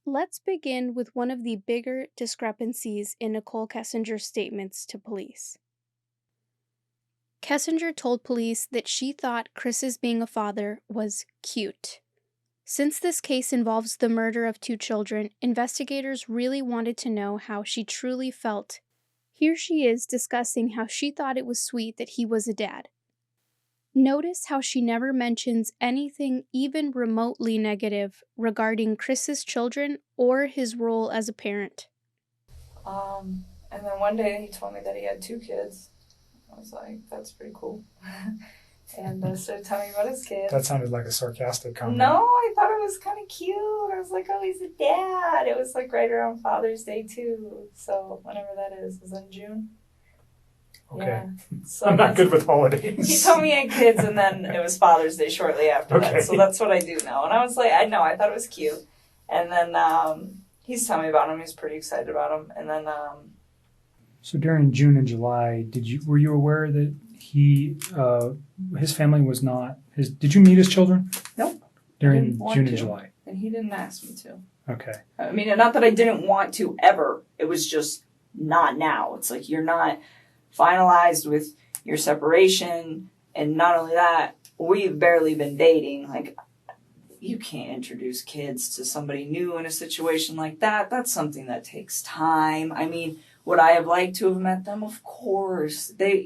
Let's begin with one of the bigger discrepancies in Nichol Kessinger's statements to police. Kessinger told police that she thought Chris's being a father was cute. Since this case involves the murder of 2 children, investigators really wanted to know how she truly felt. Here she is discussing how she thought it was sweet that he was a dad. Notice how she never mentions anything even remotely negative regarding Chris's children or his role as a parent. And then one day he told me that he had 2 kids. I was like, that's pretty cool. And started telling me about his kids. That sounded like a sarcastic comment. No, I thought it was kind of cute. I was like, oh, he's a dad. It was like right around Father's Day too. So whenever that is in June. Okay. Yeah. So I'm not good with holidays. He told me he had kids, and then it was Father's Day shortly after that. So that's what I do now. And I was like, I thought it was cute. And then he's telling me about him. He's pretty excited about him. And then So during June and July, were you aware that his family was not his? Did you meet his children? Nope. During June and July. And he didn't ask me to. Okay. I mean, not that I didn't want to ever. It was just not now. It's like you're not finalized with your separation, and not only that, we've barely been dating. Like, you can't introduce kids to somebody new in a situation like that. That's something that takes time. I mean, would I have liked to have met them? Of course. That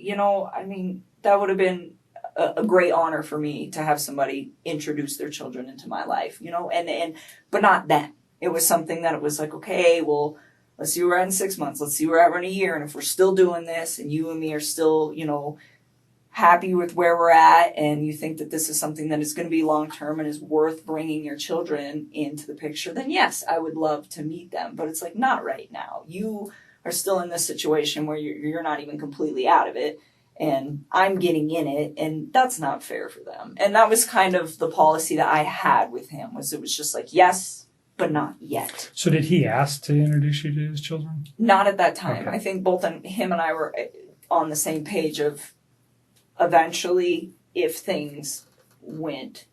would have been a great honor for me to have somebody introduce their children into my life, but not then. It was something that it was like, okay, well, let's see where we're at in 6 months. Let's see where we're at in a year. And if we're still doing this and you and me are still, happy with where we're at, and you think that this is something that is going to be long-term and is worth bringing your children into the picture, then yes, I would love to meet them. But it's like, not right now. You are still in this situation where you're not even completely out of it, and I'm getting in it, and that's not fair for them. And that was kind of the policy that I had with him, it was just like, yes, but not yet. So did he ask to introduce you to his children? Not at that time. Okay. I think both him and I were on the same page of eventually, if things went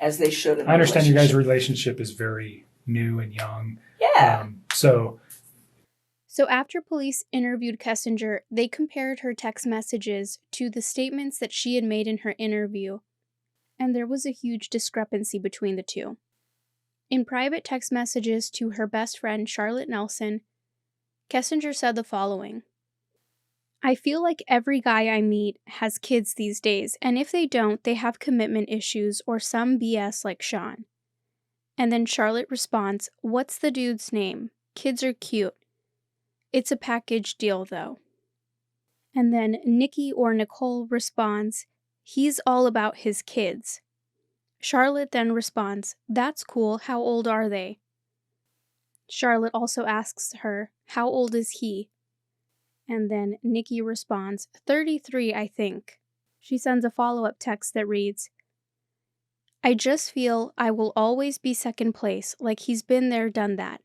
as they should. I understand you guys' relationship is very new and young. Yeah. So after police interviewed Kessinger, they compared her text messages to the statements that she had made in her interview, and there was a huge discrepancy between the two. In private text messages to her best friend, Charlotte Nelson, Kessinger said the following: I feel like every guy I meet has kids these days, and if they don't, they have commitment issues or some BS like Sean. And then Charlotte responds, what's the dude's name? Kids are cute. It's a package deal, though. And then Nikki or Nicole responds, he's all about his kids. Charlotte then responds, that's cool, how old are they? Charlotte also asks her, how old is he? And then Nikki responds, 33, I think. She sends a follow-up text that reads, I just feel I will always be second place, like he's been there, done that.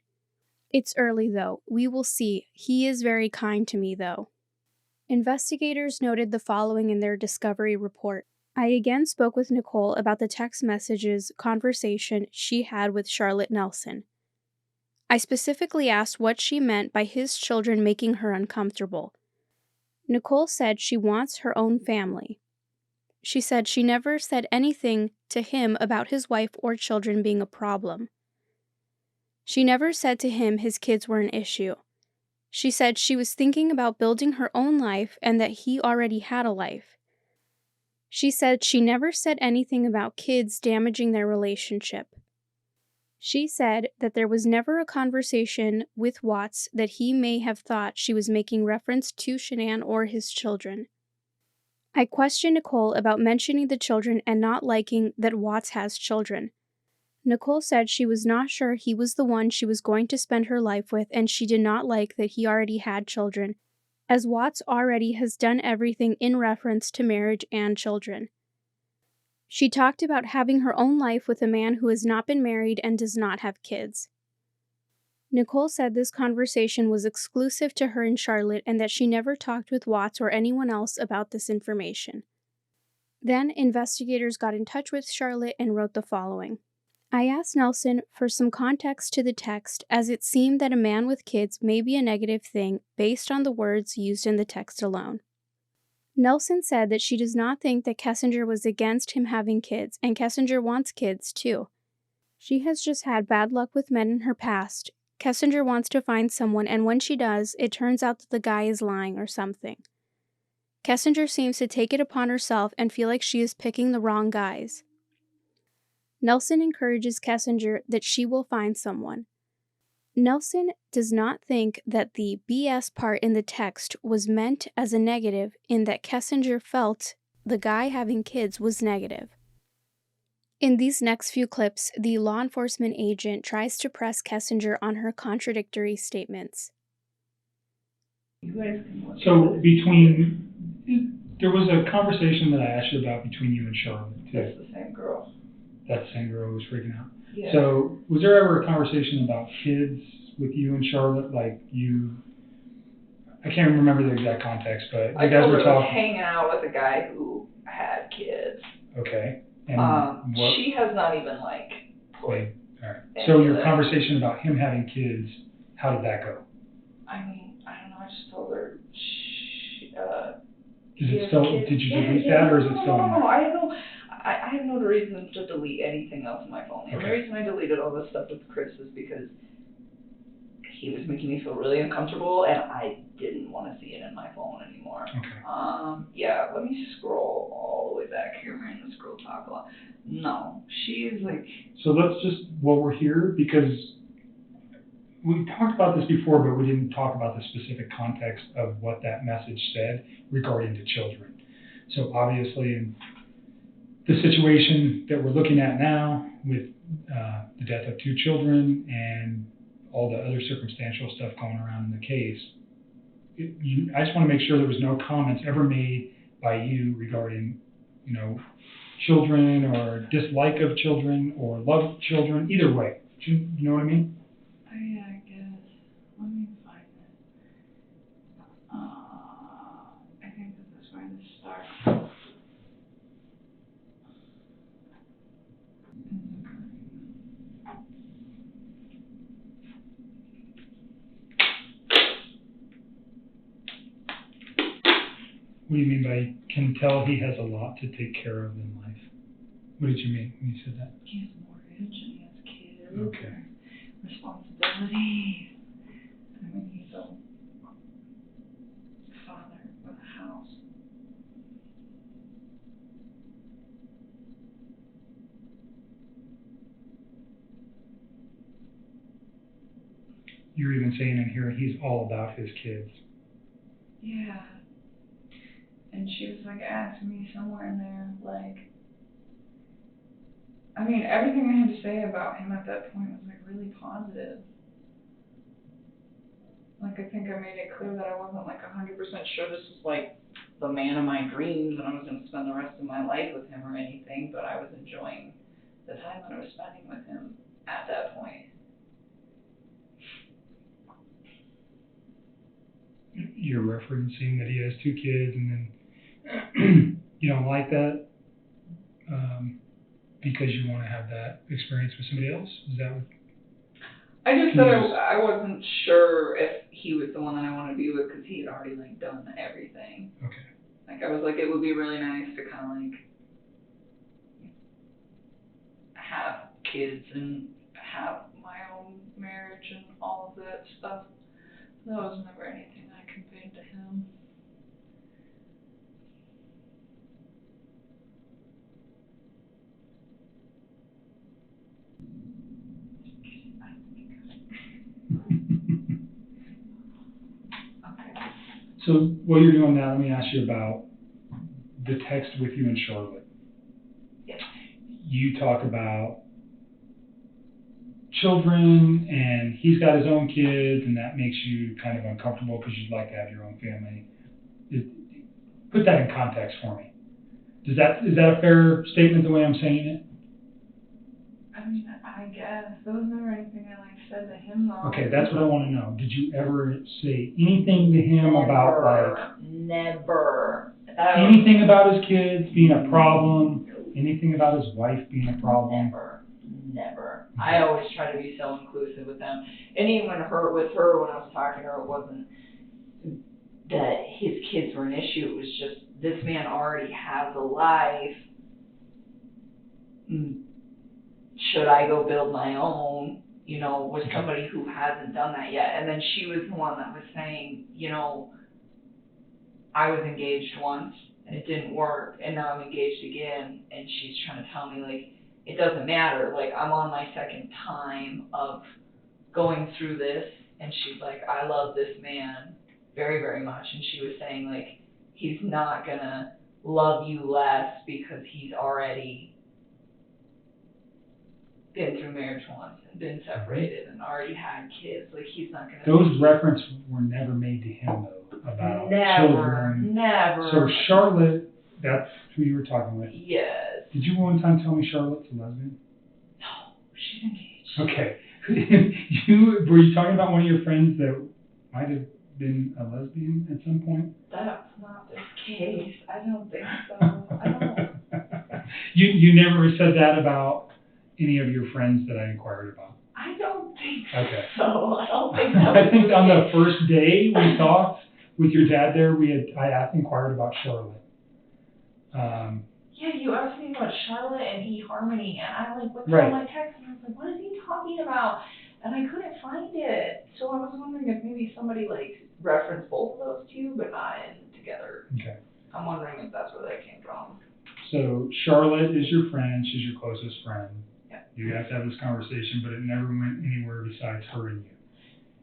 It's early, though. We will see. He is very kind to me, though. Investigators noted the following in their discovery report. I again spoke with Nicole about the text messages conversation she had with Charlotte Nelson. I specifically asked what she meant by his children making her uncomfortable. Nicole said she wants her own family. She said she never said anything to him about his wife or children being a problem. She never said to him his kids were an issue. She said she was thinking about building her own life and that he already had a life. She said she never said anything about kids damaging their relationship. She said that there was never a conversation with Watts that he may have thought she was making reference to Shanann or his children. I questioned Nicole about mentioning the children and not liking that Watts has children. Nicole said she was not sure he was the one she was going to spend her life with, and she did not like that he already had children, as Watts already has done everything in reference to marriage and children. She talked about having her own life with a man who has not been married and does not have kids. Nicole said this conversation was exclusive to her and Charlotte and that she never talked with Watts or anyone else about this information. Then investigators got in touch with Charlotte and wrote the following. I asked Nelson for some context to the text, as it seemed that a man with kids may be a negative thing based on the words used in the text alone. Nelson said that she does not think that Kessinger was against him having kids, and Kessinger wants kids too. She has just had bad luck with men in her past. Kessinger wants to find someone, and when she does, it turns out that the guy is lying or something. Kessinger seems to take it upon herself and feel like she is picking the wrong guys. Nelson encourages Kessinger that she will find someone. Nelson does not think that the BS part in the text was meant as a negative, in that Kessinger felt the guy having kids was negative. In these next few clips, the law enforcement agent tries to press Kessinger on her contradictory statements. So there was a conversation that I asked you about between you and Charlotte, too. That's the same girl. That same girl who was freaking out. Yeah. So was there ever a conversation about kids with you and Charlotte? Like I can't remember the exact context, but you guys were talking. Hanging out with a guy who had kids. Okay. And she has not even Wait. All right. So your conversation about him having kids, how did that go? I mean, I don't know. I just told her. Is it still? Did you delete that, or is it still? No. I have no reason to delete anything else on my phone. The only reason I deleted all this stuff with Chris is because he was making me feel really uncomfortable, and I didn't want to see it in my phone anymore. Okay. Yeah, let me scroll all the way back here. We're in the scroll talk a lot. No, she is like... So let's just, while we're here, because we talked about this before, but we didn't talk about the specific context of what that message said regarding to children. So obviously, in the situation that we're looking at now with the death of 2 children and all the other circumstantial stuff going around in the case, I just want to make sure there was no comments ever made by you regarding, children or dislike of children or love of children, either way. Do you know what I mean? Yeah, I guess. Let me find it. I think this is where this starts. What do you mean by can tell he has a lot to take care of in life? What did you mean when you said that? He has a mortgage and he has kids. Okay. Responsibilities. I mean, he's a father with a house. You're even saying in here he's all about his kids. Yeah. And she was asking me somewhere in there, I mean, everything I had to say about him at that point was really positive. I think I made it clear that I wasn't 100% sure this was the man of my dreams and I was going to spend the rest of my life with him or anything, but I was enjoying the time that I was spending with him at that point. You're referencing that he has 2 kids and then you don't like that because you want to have that experience with somebody else? Is that what? I just said I wasn't sure if he was the one that I wanted to be with because he had already done everything. Okay. I was it would be really nice to kind of have kids and have my own marriage and all of that stuff. That was never anything I conveyed to him. So what you're doing now, let me ask you about the text with you and Charlotte. Yes. You talk about children and he's got his own kids and that makes you kind of uncomfortable because you'd like to have your own family. Put that in context for me. Is that a fair statement the way I'm saying it? I mean, I guess. There was never anything I said to him though. Okay, that's what I want to know. Did you ever say anything to him about Never. Anything about his kids being a problem? Anything about his wife being a problem? Never. never. I always try to be so inclusive with them. And even with her, when I was talking to her, it wasn't that his kids were an issue. It was just, this man already has a life. Should I go build my own, with somebody who hasn't done that yet? And then she was the one that was saying, I was engaged once and it didn't work, and now I'm engaged again, and she's trying to tell me, like, it doesn't matter, like, I'm on my second time of going through this, and she's like, I love this man very, very much, and she was saying, like, he's not gonna love you less because he's already been through marriage once and been separated and already had kids. Like, he's not gonna. Those references were never made to him, though, about children. Never. So Charlotte, that's who you were talking with. Yes. Did you one time tell me Charlotte's a lesbian? No, she's engaged. Okay. Were you talking about one of your friends that might have been a lesbian at some point? That's not the case. I don't think so. I don't. You never said that about any of your friends that I inquired about? I don't think Okay. so. I don't think that I think on the first day we talked with your dad there, I inquired about Charlotte. Yeah, you asked me about Charlotte and eHarmony, and I looked on my text and I was like, what is he talking about? And I couldn't find it. So I was wondering if maybe somebody referenced both of those two, but not in together. Okay. I'm wondering if that's where that came from. So Charlotte is your friend. She's your closest friend. Yeah. You guys have this conversation, but it never went anywhere besides her and you.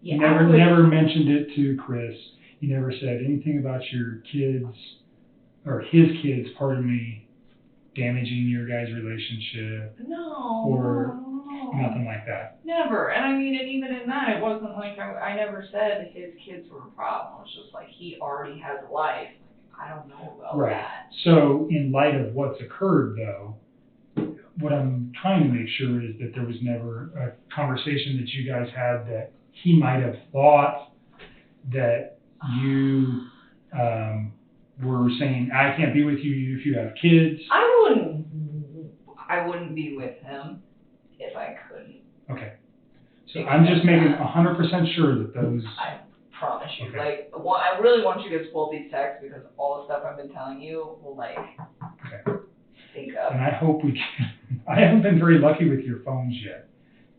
Yeah, You never mentioned it to Chris. You never said anything about your kids, or his kids, pardon me, damaging your guys' relationship. No. Or nothing like that. Never. And I mean, and even in that, it wasn't like I never said his kids were a problem. It was just like, he already has a life. I don't know about that. So in light of what's occurred, though, what I'm trying to make sure is that there was never a conversation that you guys had that he might have thought that you were saying, I can't be with you if you have kids. I wouldn't be with him if I couldn't. Okay. So I'm just making 100% sure that those. I promise you. Okay. I really want you to pull these texts, because all the stuff I've been telling you will Okay. sync up. And I hope we can. I haven't been very lucky with your phones yet.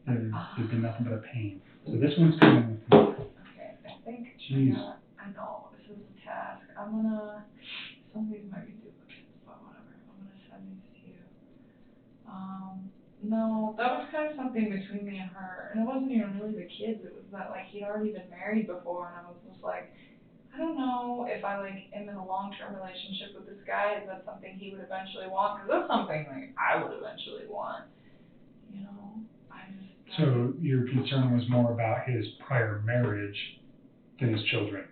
There's been nothing but a pain. So this one's coming with me. Okay, I think. Jeez. I know, this is a task. Some of these might be duplicates, but whatever. I'm gonna send these to you. No, that was kind of something between me and her, and it wasn't even really the kids. It was that he'd already been married before, and I was just like, I don't know if I am in a long-term relationship with this guy. Is that something he would eventually want? Because that's something I would eventually want. So your concern was more about his prior marriage than his children?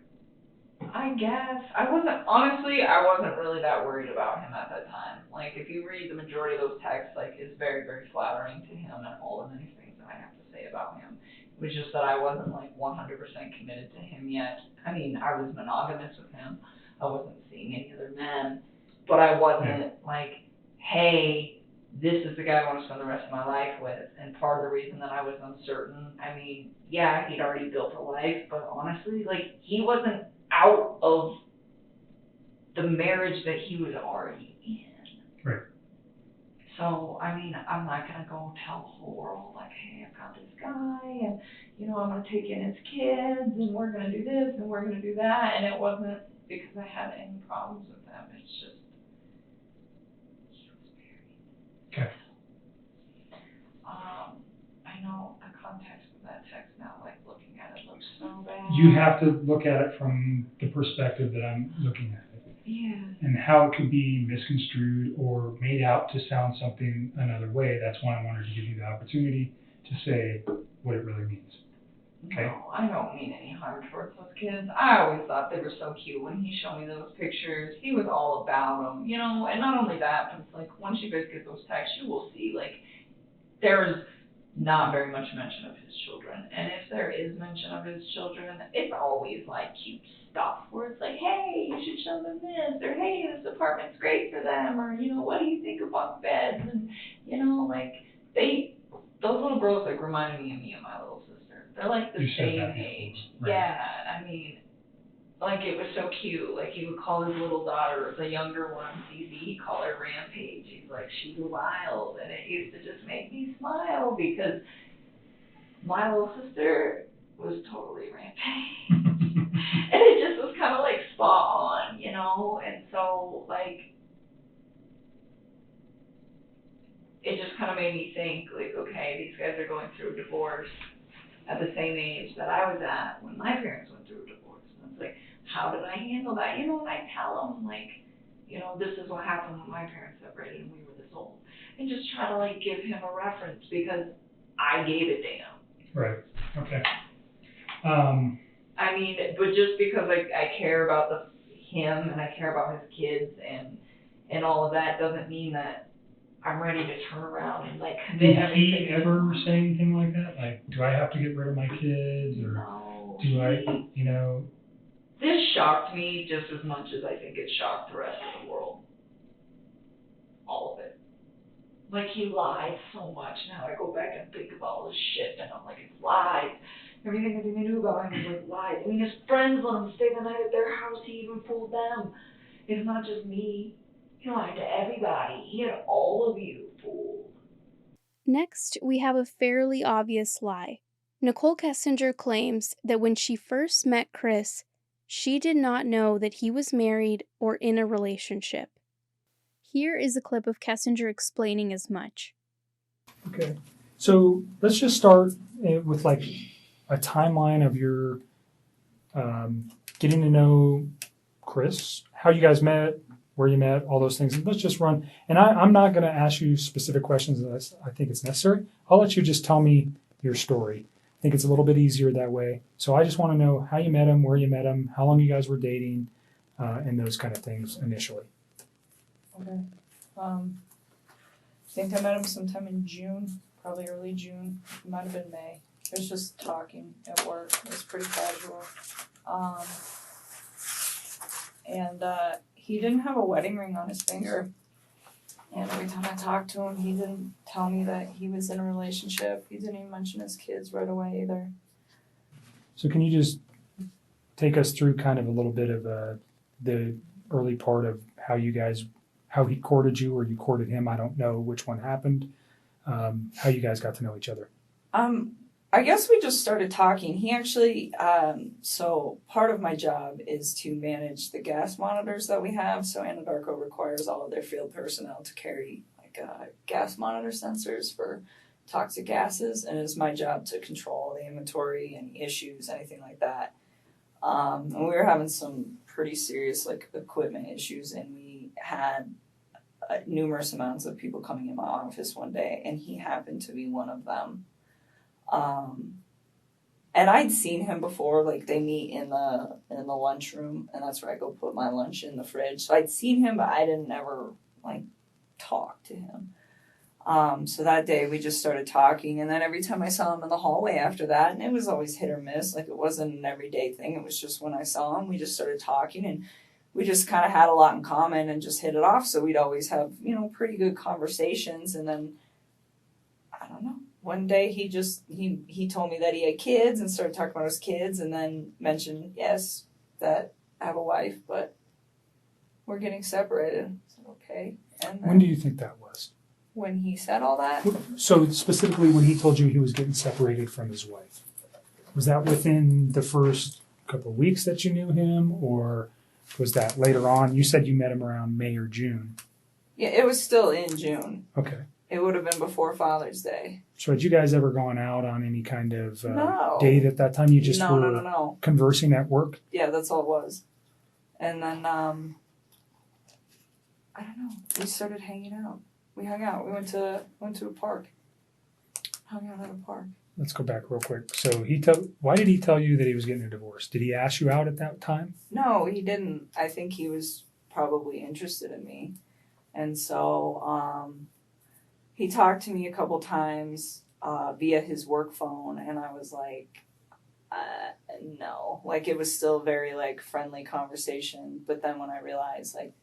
I guess. I wasn't really that worried about him at that time. If you read the majority of those texts, it's very, very flattering to him and all the nice things that I have to say about him. It was just that I wasn't 100% committed to him yet. I mean, I was monogamous with him. I wasn't seeing any other men, but I wasn't hey, this is the guy I want to spend the rest of my life with. And part of the reason that I was uncertain, I mean, yeah, he'd already built a life, but honestly, he wasn't out of the marriage that he was already in. Right. So, I mean, I'm not going to go tell the whole world, hey, I've got this guy, and, I'm going to take in his kids, and we're going to do this, and we're going to do that. And it wasn't because I had any problems with them. It's just, he was married. Okay. I know the context of that text now, looking at it, looks so bad. You have to look at it from the perspective that I'm looking at it. Yeah. And how it could be misconstrued or made out to sound something another way. That's why I wanted to give you the opportunity to say what it really means. Okay? No, I don't mean any harm towards those kids. I always thought they were so cute when he showed me those pictures. He was all about them, and not only that, but it's once you guys get those texts, you will see, there's not very much mention of his children. And if there is mention of his children, it's always cute stuff where it's hey, you should show them this, or hey, this apartment's great for them, or what do you think of bunk beds? And those little girls like reminded me of my little sister. They're like the You said same that before, age. right. Yeah, I mean, like it was so cute. Like he would call his little daughter, the younger one, Cece, he'd call her Rampage. He's like, she's wild, and it used to just make me smile because my little sister was totally Rampage. And it just was kind of like spot on, you know? And so, like, it just kind of made me think, like, okay, these guys are going through a divorce at the same age that I was at when my parents went through a divorce. And it's like, how did I handle that? You know, and I tell them, like, you know, this is what happened when my parents separated and we were this old. And just try to, like, give him a reference because I gave a damn. Right. Okay. I mean, but just because I care about him and I care about his kids and all of that doesn't mean that I'm ready to turn around and like commit Did everything. he ever say anything like that? Like, do I have to get rid of my kids, or No. do I, you know? This shocked me just as much as I think it shocked the rest of the world. All of it. Like he lied so much. Now I go back and think about all this shit and I'm like, it's lies. Everything that he knew about him was like lies. I mean, his friends let him stay the night at their house. He even fooled them. It's not just me. He lied to everybody. He had all of you fooled. Next, we have a fairly obvious lie. Nichol Kessinger claims that when she first met Chris, she did not know that he was married or in a relationship. Here is a clip of Kessinger explaining as much. Okay. So let's just start with like a timeline of your getting to know Chris, how you guys met, where you met, all those things. And let's just run. And I'm not going to ask you specific questions unless I think it's necessary. I'll let you just tell me your story. I think it's a little bit easier that way. So I just want to know how you met him, where you met him, how long you guys were dating, and those kind of things initially. Okay. I think I met him sometime in June, probably early June. It might have been May. It was just talking at work. It was pretty casual. And he didn't have a wedding ring on his finger. And every time I talked to him, he didn't tell me that he was in a relationship. He didn't even mention his kids right away either. So can you just take us through kind of a little bit of the early part of how he courted you or you courted him? I don't know which one happened. How you guys got to know each other? I guess we just started talking. He actually, so part of my job is to manage the gas monitors that we have. So Anadarko requires all of their field personnel to carry like gas monitor sensors for toxic gases, and it's my job to control the inventory, any issues, anything like that. And we were having some pretty serious like equipment issues, and we had numerous amounts of people coming in my office one day, and he happened to be one of them. And I'd seen him before, like they meet in the lunchroom, and that's where I go put my lunch in the fridge. So I'd seen him, but I didn't ever like talk to him. So that day we just started talking, and then every time I saw him in the hallway after that, and it was always hit or miss, like it wasn't an everyday thing. It was just when I saw him, we just started talking, and we just kind of had a lot in common and just hit it off. So we'd always have, pretty good conversations, and then I don't know. One day he told me that he had kids and started talking about his kids, and then mentioned, yes, that I have a wife, but we're getting separated. I said, okay. And When do you think that was? When he said all that? So specifically when he told you he was getting separated from his wife, was that within the first couple of weeks that you knew him, or was that later on? You said you met him around May or June. Yeah, it was still in June. Okay. It would have been before Father's Day. So had you guys ever gone out on any kind of No. date at that time? You just were No. conversing at work? Yeah, that's all it was. And then, I don't know. We started hanging out. We hung out. We went to a park. Hung out at a park. Let's go back real quick. So why did he tell you that he was getting a divorce? Did he ask you out at that time? No, he didn't. I think he was probably interested in me. And so, he talked to me a couple times via his work phone, and I was like, no. Like, it was still very, like, friendly conversation. But then when I realized, like,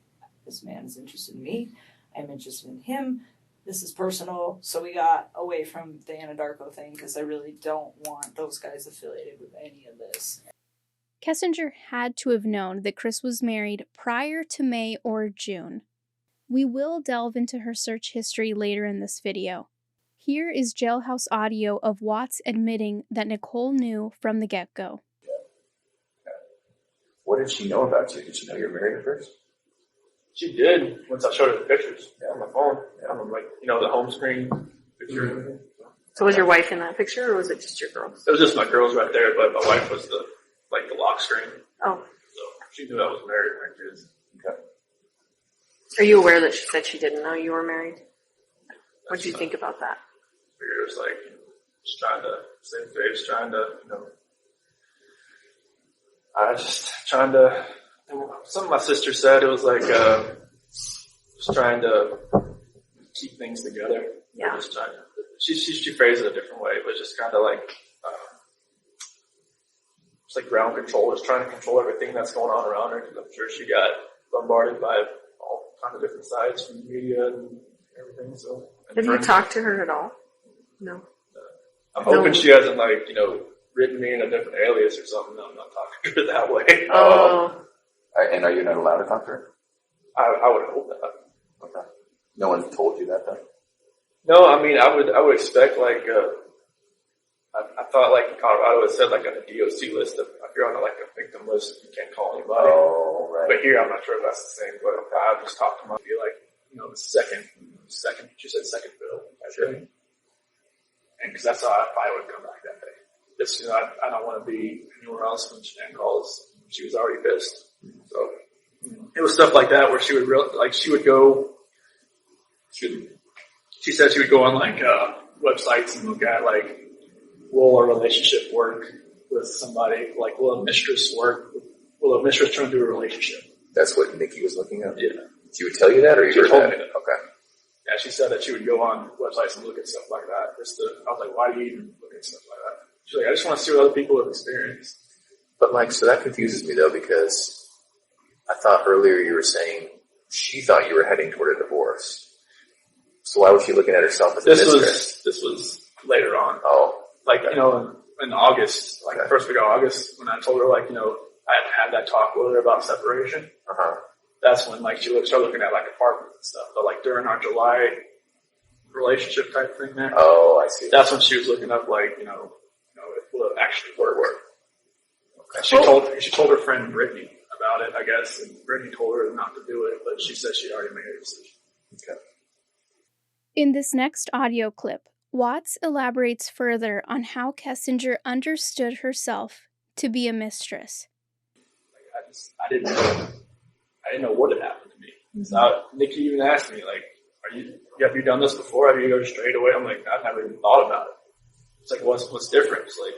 this man is interested in me, I'm interested in him, this is personal, so we got away from the Anadarko thing because I really don't want those guys affiliated with any of this. Kessinger had to have known that Chris was married prior to May or June. We will delve into her search history later in this video. Here is jailhouse audio of Watts admitting that Nichol knew from the get-go. What did she know about you? Did she know you were married at first? She did once I showed her the pictures on my phone. I'm like, the home screen picture. So was your wife in that picture, or was it just your girls? It was just my girls right there, but my wife was the lock screen. Oh. So she knew I was married with my kids. Okay. Are you aware that she said she didn't know you were married? What did you think about that? I figured it was just trying to save face, trying to, something my sister said, it was just trying to keep things together. Yeah. Just trying to, she phrased it a different way, but just kind of it's like ground control, just trying to control everything that's going on around her, because I'm sure she got bombarded by all kinds of different sides from the media and everything. So, Have you talked to her at all? No. I'm hoping she hasn't written me in a different alias or something. No, I'm not talking to her that way. Oh. And are you not allowed to talk to her? I would hope that. Okay. No one told you that, though? No, I mean, I would expect I thought in Colorado it said on a DOC list of, if you're on a victim list, you can't call anybody. Oh, right. But here I'm not sure if that's the same, but I just talked to her, be the second, she said second bill. Sure. And because that's how I probably would come back that day. Just, I don't want to be anywhere else when Shanann calls. She was already pissed. So it was stuff like that where she would she would go, she said she would go on websites and look at will a relationship work with somebody? Will a mistress work? Will a mistress turn into a relationship? That's what Nikki was looking at? Yeah. She would tell you that, or you She heard told that? me that. Okay. Yeah, she said that she would go on websites and look at stuff like that. I was like, why do you even look at stuff like that? She's like, I just want to see what other people have experienced. But so that confuses me though, because I thought earlier you were saying she thought you were heading toward a divorce. So why was she looking at herself as a mistress? This was later on. Oh. In August, Okay. First week of August, when I told her, I had that talk with her about separation. Uh-huh. That's when, she started looking at, apartments and stuff. But, during our July relationship type thing there. Oh, I see. That's when she was looking up, if it would actually work. Okay. She told her friend Brittany about it, I guess, and Brittany told her not to do it, but she said she already made her decision. Okay. In this next audio clip, Watts elaborates further on how Kessinger understood herself to be a mistress. I didn't know what had happened to me. So Nikki even asked me, have you done this before? Have you go straight away? I'm like, I've never even thought about it. It's like, what's different? It's like,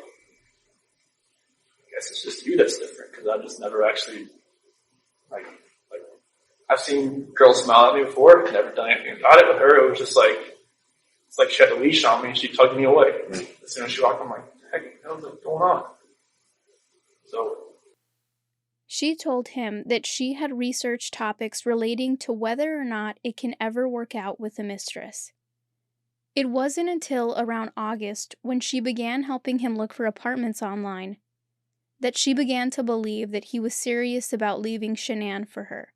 I guess it's just you that's different, because I've just never actually, I've seen girls smile at me before, never done anything about it. With her, it was just it's like she had a leash on me and she tugged me away. As soon as she walked, I'm like, heck, what's going on? So. She told him that she had researched topics relating to whether or not it can ever work out with a mistress. It wasn't until around August, when she began helping him look for apartments online, that she began to believe that he was serious about leaving Shanann for her.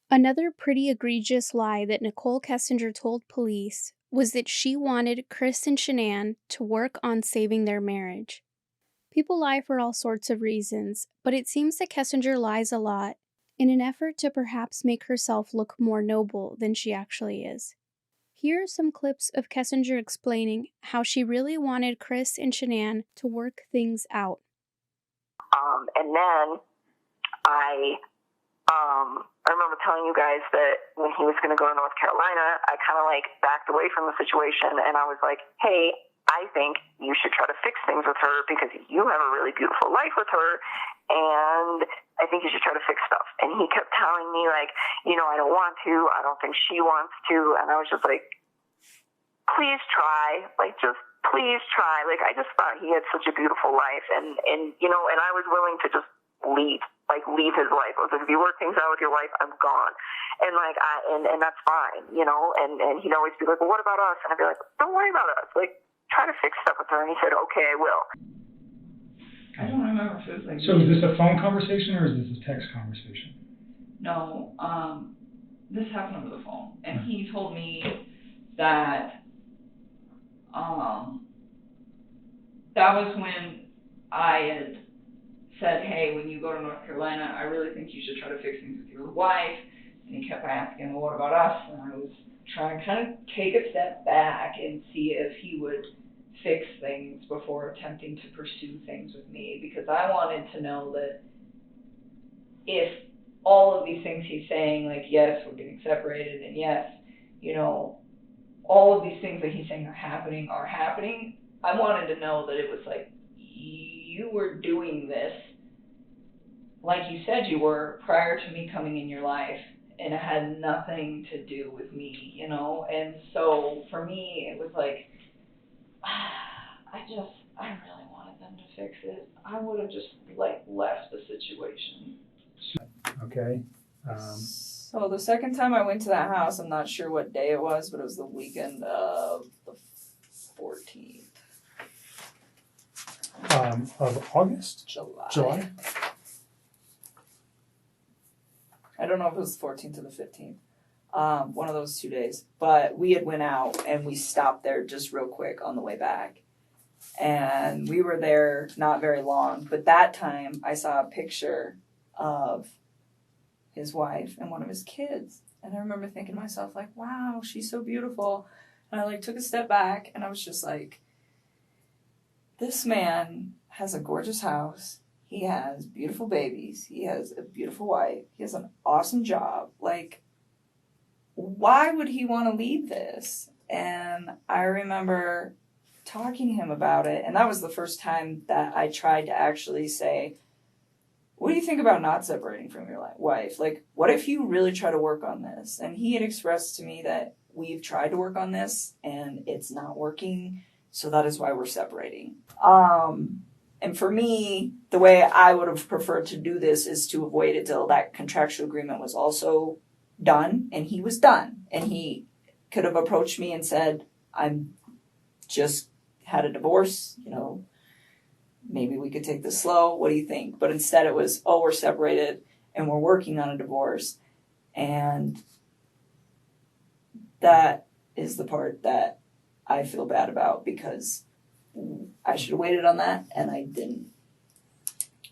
Another pretty egregious lie that Nichol Kessinger told police was that she wanted Chris and Shanann to work on saving their marriage. People lie for all sorts of reasons, but it seems that Kessinger lies a lot in an effort to perhaps make herself look more noble than she actually is. Here are some clips of Kessinger explaining how she really wanted Chris and Shanann to work things out. And then I remember telling you guys that when he was going to go to North Carolina, I kind of backed away from the situation, and I was like, hey, I think you should try to fix things with her because you have a really beautiful life with her, and I think you should try to fix stuff. And he kept telling me, I don't want to. I don't think she wants to. And I was just like, please try. Just please try. I just thought he had such a beautiful life. And I was willing to just leave his life. I was like, if you work things out with your wife, I'm gone. And like, and that's fine, you know, and he'd always be like, well, what about us? And I'd be like, don't worry about us. Like, try to fix stuff with her. And he said, okay, I will. I don't remember if it was like. So is this a phone conversation or is this a text conversation? No, this happened over the phone, and he told me that that was when I had said, hey, when you go to North Carolina, I really think you should try to fix things with your wife. And he kept asking, well, what about us? And I was trying to kind of take a step back and see if he would fix things before attempting to pursue things with me, because I wanted to know that if all of these things he's saying, like, yes, we're getting separated, and yes, you know, all of these things that he's saying are happening, I wanted to know that it was like, you were doing this like you said you were prior to me coming in your life, and it had nothing to do with me, you know? And so for me, it was like, I really wanted them to fix it. I would have just, like, left the situation. Okay. So the second time I went to that house, I'm not sure what day it was, but it was the weekend of the 14th. Of August? July. I don't know if it was the 14th or the 15th. One of those 2 days. But we had went out and we stopped there just real quick on the way back. And we were there not very long. But that time I saw a picture of his wife and one of his kids. And I remember thinking to myself, like, wow, she's so beautiful. And I, like, took a step back and I was just like, this man has a gorgeous house. He has beautiful babies. He has a beautiful wife. He has an awesome job. Like, why would he want to leave this? And I remember talking to him about it. And that was the first time that I tried to actually say, what do you think about not separating from your wife? Like, what if you really try to work on this? And he had expressed to me that we've tried to work on this and it's not working. So that is why we're separating. And for me, the way I would have preferred to do this is to have waited till that contractual agreement was also done, and he was done. And he could have approached me and said, I'm just had a divorce, you know, maybe we could take this slow. What do you think? But instead it was, oh, we're separated and we're working on a divorce. And that is the part that I feel bad about, because I should have waited on that, and I didn't.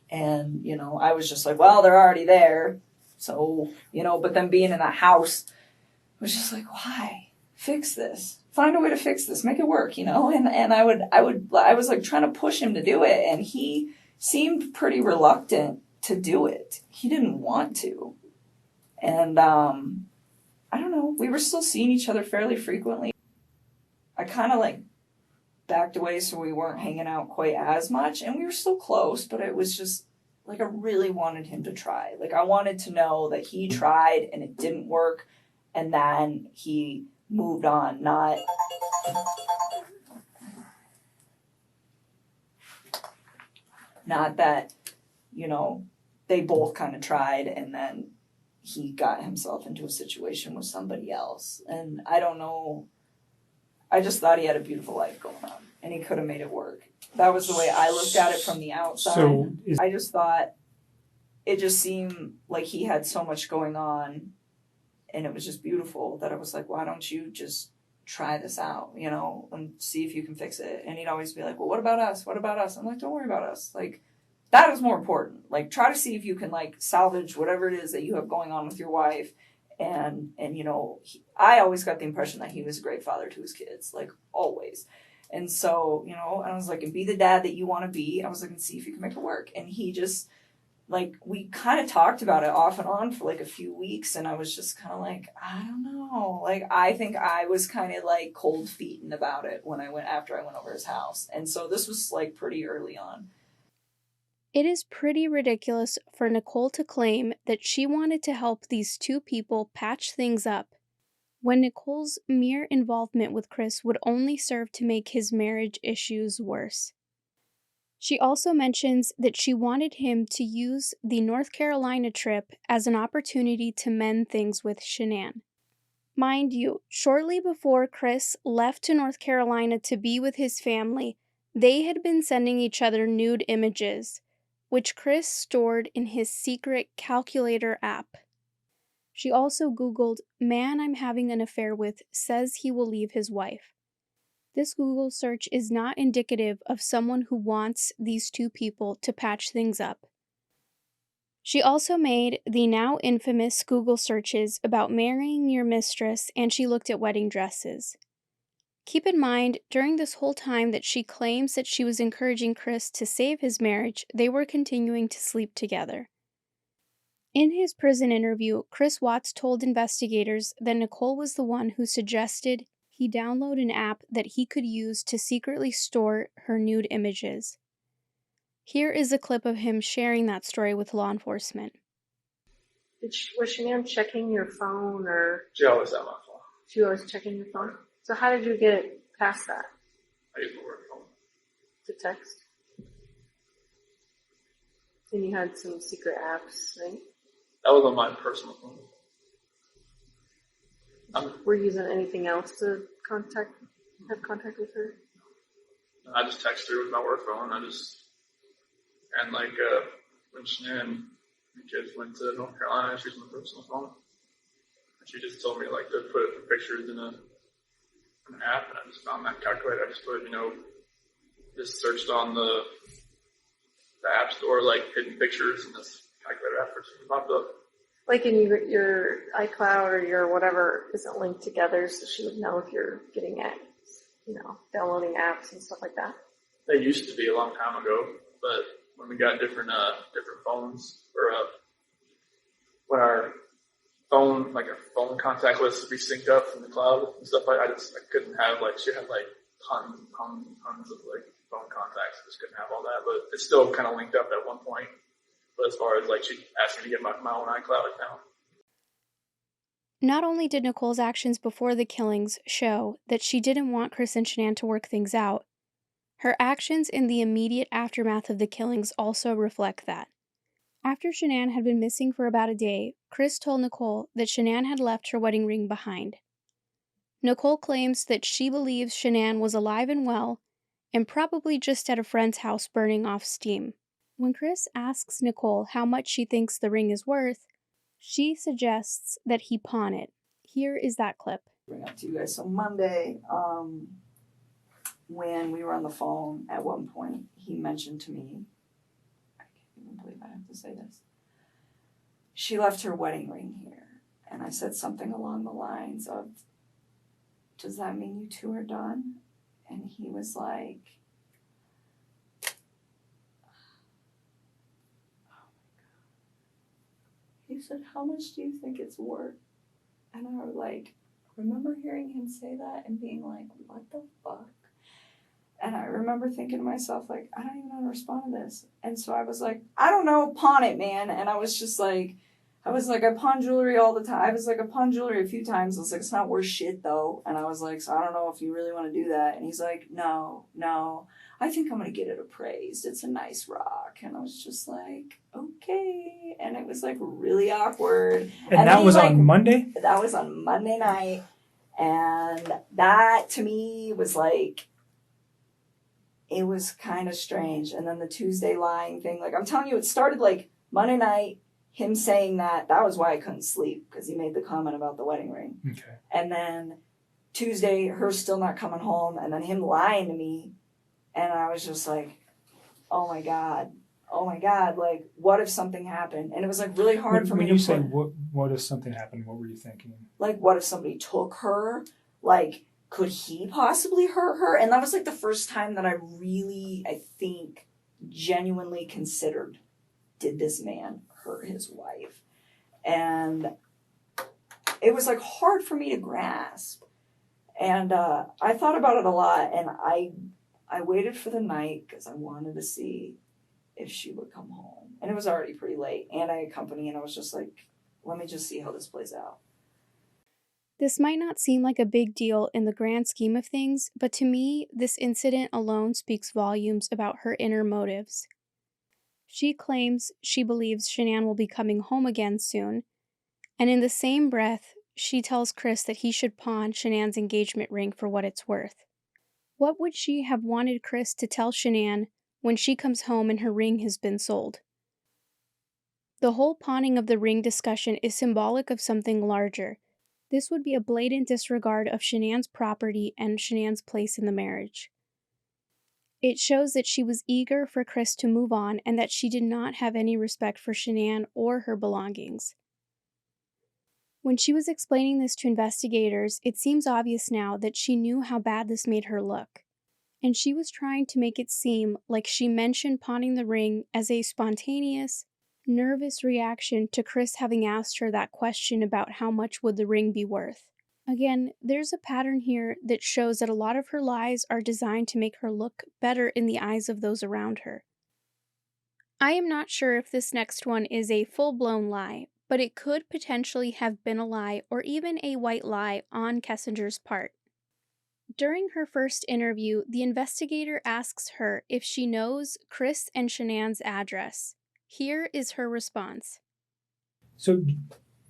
And, you know, I was just like, well, they're already there. So, you know, but then being in the house was just like, why? Fix this. Find a way to fix this. Make it work, you know? And I was like trying to push him to do it, and he seemed pretty reluctant to do it. He didn't want to. And, I don't know. We were still seeing each other fairly frequently. I kind of like backed away so we weren't hanging out quite as much, and we were still close, but it was just like I really wanted him to try. Like, I wanted to know that he tried and it didn't work, and then he moved on, not that, you know, they both kind of tried and then he got himself into a situation with somebody else. And I don't know, I just thought he had a beautiful life going on, and he could have made it work. That was the way I looked at it from the outside. So I just thought it just seemed like he had so much going on, and it was just beautiful, that I was like, why don't you just try this out, you know, and see if you can fix it? And he'd always be like, well, what about us? What about us? I'm like, don't worry about us. Like, that is more important. Like, try to see if you can, like, salvage whatever it is that you have going on with your wife. And you know, I always got the impression that he was a great father to his kids, like, always. And so, you know, I was like, and be the dad that you want to be. I was like, and see if you can make it work. And he just, like, we kind of talked about it off and on for like a few weeks, and I was just kind of like, I don't know. Like, I think I was kind of like cold feeting about it after I went over his house. And so this was like pretty early on. It is pretty ridiculous for Nichol to claim that she wanted to help these two people patch things up, when Nichol's mere involvement with Chris would only serve to make his marriage issues worse. She also mentions that she wanted him to use the North Carolina trip as an opportunity to mend things with Shanann. Mind you, shortly before Chris left to North Carolina to be with his family, they had been sending each other nude images, which Chris stored in his secret calculator app. She also Googled, "Man I'm having an affair with says he will leave his wife." This Google search is not indicative of someone who wants these two people to patch things up. She also made the now infamous Google searches about marrying your mistress, and she looked at wedding dresses. Keep in mind, during this whole time that she claims that she was encouraging Chris to save his marriage, they were continuing to sleep together. In his prison interview, Chris Watts told investigators that Nichol was the one who suggested he download an app that he could use to secretly store her nude images. Here is a clip of him sharing that story with law enforcement. Was Shanann checking your phone, or She always had my phone. she was checking your phone? So how did you get past that? I used to work phone. To text? And you had some secret apps, right? That was on my personal phone. Were you using anything else to have contact with her? I just text her with my work phone. And like, when Shanann and the kids went to North Carolina, she used my personal phone. And she just told me, like, to put pictures in an app, and I just found that calculator. I just put, just searched on the app store, like, hidden pictures, and this calculator app popped up. Like in your iCloud or your whatever isn't linked together, so she would know if you're getting at, downloading apps and stuff like that. They used to be a long time ago, but when we got different phones, or when our phone contact list would be synced up from the cloud and stuff I couldn't have, she had tons of phone contacts. I just couldn't have all that, but it's still kind of linked up at one point. But as far as she asked me to get my own iCloud account. Not only did Nichol's actions before the killings show that she didn't want Chris and Shanann to work things out, her actions in the immediate aftermath of the killings also reflect that. After Shanann had been missing for about a day, Chris told Nichol that Shanann had left her wedding ring behind. Nichol claims that she believes Shanann was alive and well, and probably just at a friend's house burning off steam. When Chris asks Nichol how much she thinks the ring is worth, she suggests that he pawn it. Here is that clip. Bring up to you guys. So Monday, when we were on the phone, at one point, he mentioned to me, I can't even believe I have to say this, she left her wedding ring here. And I said something along the lines of, does that mean you two are done? And he was like, he said, how much do you think it's worth? And I was remember hearing him say that and being like, what the fuck? And I remember thinking to myself, I don't even know how to respond to this. And so I was like, I don't know, pawn it, man. And I was just I pawn jewelry all the time. I pawn jewelry a few times. I was like, it's not worth shit, though. And I was like, so I don't know if you really want to do that. And he's like, no, I think I'm going to get it appraised. It's a nice rock. And I was just like, okay. And it was really awkward. And that was on Monday? That was on Monday night. And that to me was it was kind of strange. And then the Tuesday lying thing, I'm telling you, it started Monday night, him saying that was why I couldn't sleep, because he made the comment about the wedding ring. Okay. And then Tuesday, her still not coming home, and then him lying to me. And I was just like, oh my God, what if something happened? And it was really hard for me to When you say, what if something happened, what were you thinking? What if somebody took her? Could he possibly hurt her? And that was the first time that I really, I think, genuinely considered, did this man hurt his wife? And it was hard for me to grasp. And I thought about it a lot, and I waited for the night because I wanted to see if she would come home. And it was already pretty late, and I had company, and I was just let me just see how this plays out. This might not seem like a big deal in the grand scheme of things, but to me, this incident alone speaks volumes about her inner motives. She claims she believes Shanann will be coming home again soon, and in the same breath, she tells Chris that he should pawn Shanann's engagement ring for what it's worth. What would she have wanted Chris to tell Shanann when she comes home and her ring has been sold? The whole pawning of the ring discussion is symbolic of something larger. This would be a blatant disregard of Shanann's property and Shanann's place in the marriage. It shows that she was eager for Chris to move on and that she did not have any respect for Shanann or her belongings. When she was explaining this to investigators, it seems obvious now that she knew how bad this made her look, and she was trying to make it seem like she mentioned pawning the ring as a spontaneous, nervous reaction to Chris having asked her that question about how much would the ring be worth. Again, there's a pattern here that shows that a lot of her lies are designed to make her look better in the eyes of those around her. I am not sure if this next one is a full-blown lie, but it could potentially have been a lie or even a white lie on Kessinger's part. During her first interview, the investigator asks her if she knows Chris and Shanann's address. Here is her response. So,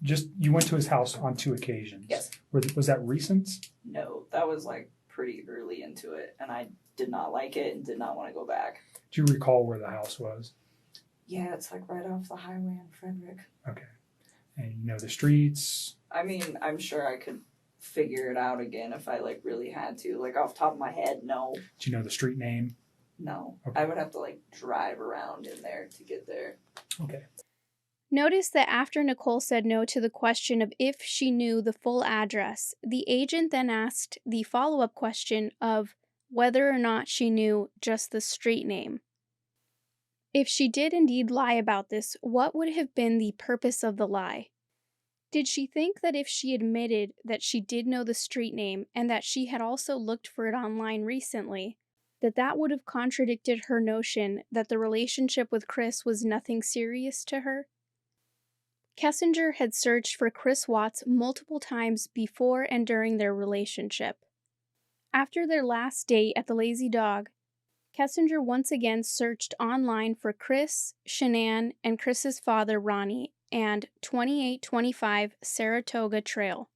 just you went to his house on 2 occasions. Yes. Was that recent? No, that was like pretty early into it, and I did not like it and did not want to go back. Do you recall where the house was? Yeah, it's like right off the highway in Frederick. Okay. And you know the streets? I mean, I'm sure I could figure it out again if I like really had to. Like off the top of my head, no. Do you know the street name? No. Okay. I would have to like drive around in there to get there. Okay. Notice that after Nichol said no to the question of if she knew the full address, the agent then asked the follow-up question of whether or not she knew just the street name. If she did indeed lie about this, what would have been the purpose of the lie? Did she think that if she admitted that she did know the street name and that she had also looked for it online recently, that would have contradicted her notion that the relationship with Chris was nothing serious to her? Kessinger had searched for Chris Watts multiple times before and during their relationship. After their last date at the Lazy Dog, Kessinger once again searched online for Chris, Shanann, and Chris's father, Ronnie, and 2825 Saratoga Trail.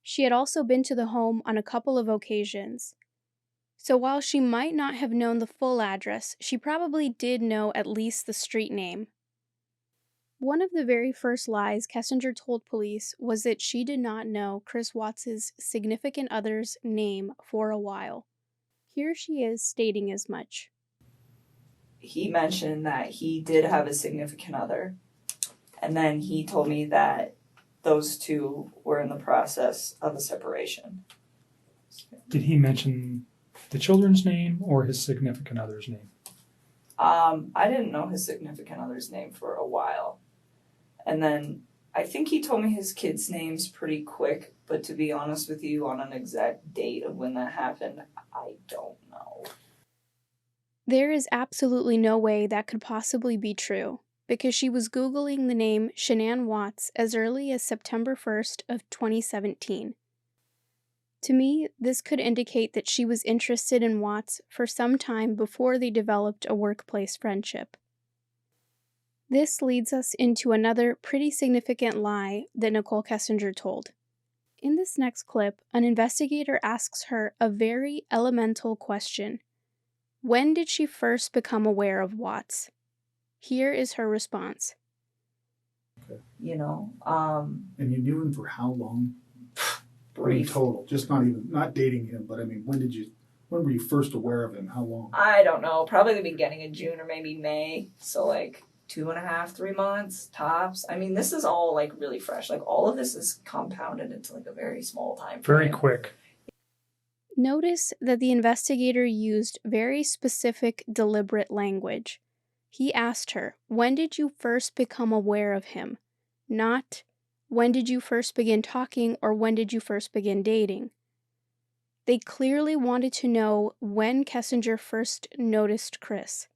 She had also been to the home on a couple of occasions. So while she might not have known the full address, she probably did know at least the street name. One of the very first lies Kessinger told police was that she did not know Chris Watts' significant other's name for a while. Here she is stating as much. He mentioned that he did have a significant other, and then he told me that those two were in the process of a separation. Did he mention the children's name or his significant other's name? I didn't know his significant other's name for a while. And then I think he told me his kids' names pretty quick, but to be honest with you, on an exact date of when that happened, I don't know. There is absolutely no way that could possibly be true, because she was Googling the name Shanann Watts as early as September 1st of 2017. To me, this could indicate that she was interested in Watts for some time before they developed a workplace friendship. This leads us into another pretty significant lie that Nichol Kessinger told. In this next clip, an investigator asks her a very elemental question. When did she first become aware of Watts? Here is her response. Okay. You know, And you knew him for how long? brief. Total, just not dating him, but I mean, when were you first aware of him? How long? I don't know, probably the beginning of June or maybe May. So like 2.5, 3 months tops. I mean, this is all like really fresh. Like all of this is compounded into like a very small time frame. Very quick. Notice that the investigator used very specific, deliberate language. He asked her, when did you first become aware of him? Not, when did you first begin talking or when did you first begin dating? They clearly wanted to know when Kessinger first noticed Chris.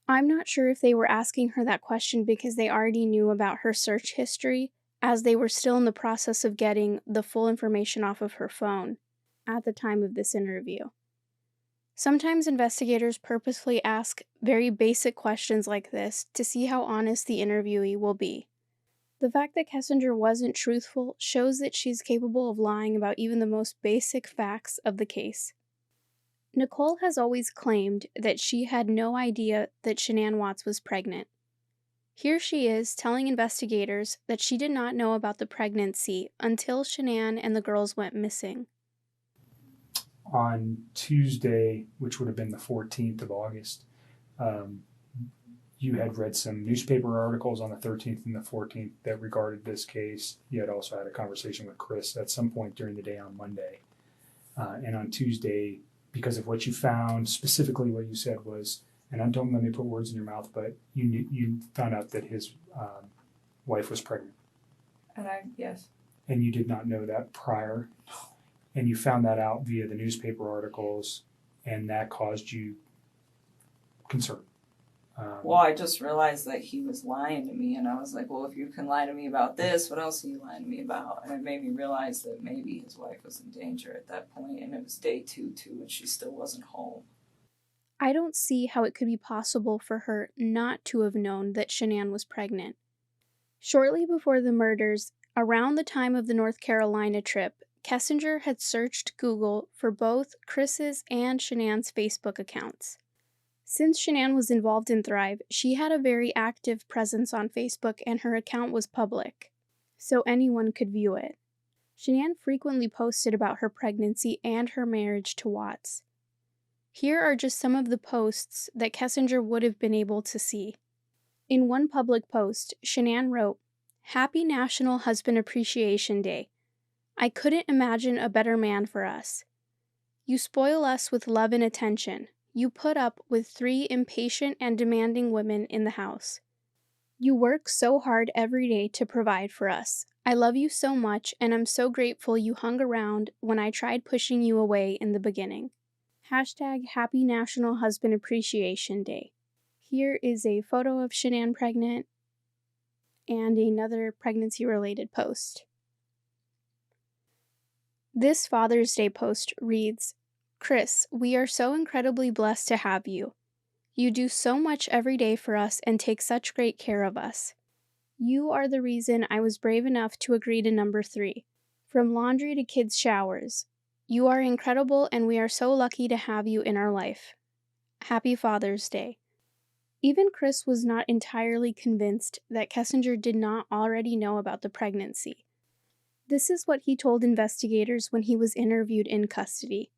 I'm not sure if they were asking her that question because they already knew about her search history, as they were still in the process of getting the full information off of her phone at the time of this interview. Sometimes investigators purposefully ask very basic questions like this to see how honest the interviewee will be. The fact that Kessinger wasn't truthful shows that she's capable of lying about even the most basic facts of the case. Nichol has always claimed that she had no idea that Shanann Watts was pregnant. Here she is telling investigators that she did not know about the pregnancy until Shanann and the girls went missing. On Tuesday, which would have been the 14th of August, you had read some newspaper articles on the 13th and the 14th that regarded this case. You had also had a conversation with Chris at some point during the day on Monday. And on Tuesday, because of what you found, specifically what you said was, and don't let me put words in your mouth, but you found out that his wife was pregnant. Yes. And you did not know that prior. And you found that out via the newspaper articles, and that caused you concern. Well, I just realized that he was lying to me, and I was like, well, if you can lie to me about this, what else are you lying to me about? And it made me realize that maybe his wife was in danger at that point, and it was day 2 too, and she still wasn't home. I don't see how it could be possible for her not to have known that Shanann was pregnant. Shortly before the murders, around the time of the North Carolina trip, Kessinger had searched Google for both Chris's and Shanann's Facebook accounts. Since Shanann was involved in Thrive, she had a very active presence on Facebook and her account was public, so anyone could view it. Shanann frequently posted about her pregnancy and her marriage to Watts. Here are just some of the posts that Kessinger would have been able to see. In one public post, Shanann wrote, "Happy National Husband Appreciation Day. I couldn't imagine a better man for us. You spoil us with love and attention. You put up with 3 impatient and demanding women in the house. You work so hard every day to provide for us. I love you so much, and I'm so grateful you hung around when I tried pushing you away in the beginning. #Happy National Husband Appreciation Day." Here is a photo of Shanann pregnant and another pregnancy-related post. This Father's Day post reads, "Chris, we are so incredibly blessed to have you. You do so much every day for us and take such great care of us. You are the reason I was brave enough to agree to number 3. From laundry to kids' showers. You are incredible and we are so lucky to have you in our life. Happy Father's Day." Even Chris was not entirely convinced that Kessinger did not already know about the pregnancy. This is what he told investigators when he was interviewed in custody.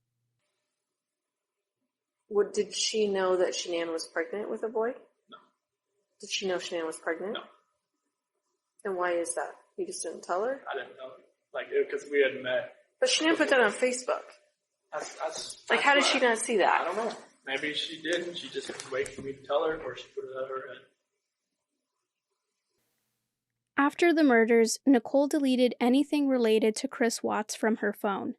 Did she know that Shanann was pregnant with a boy? No. Did she know Shanann was pregnant? No. And why is that? You just didn't tell her? I didn't know. Because we had met. But Shanann put that on Facebook. That's How did she not see that? I don't know. Maybe she did, and she just was waiting for me to tell her, or she put it out of her head. After the murders, Nichol deleted anything related to Chris Watts from her phone.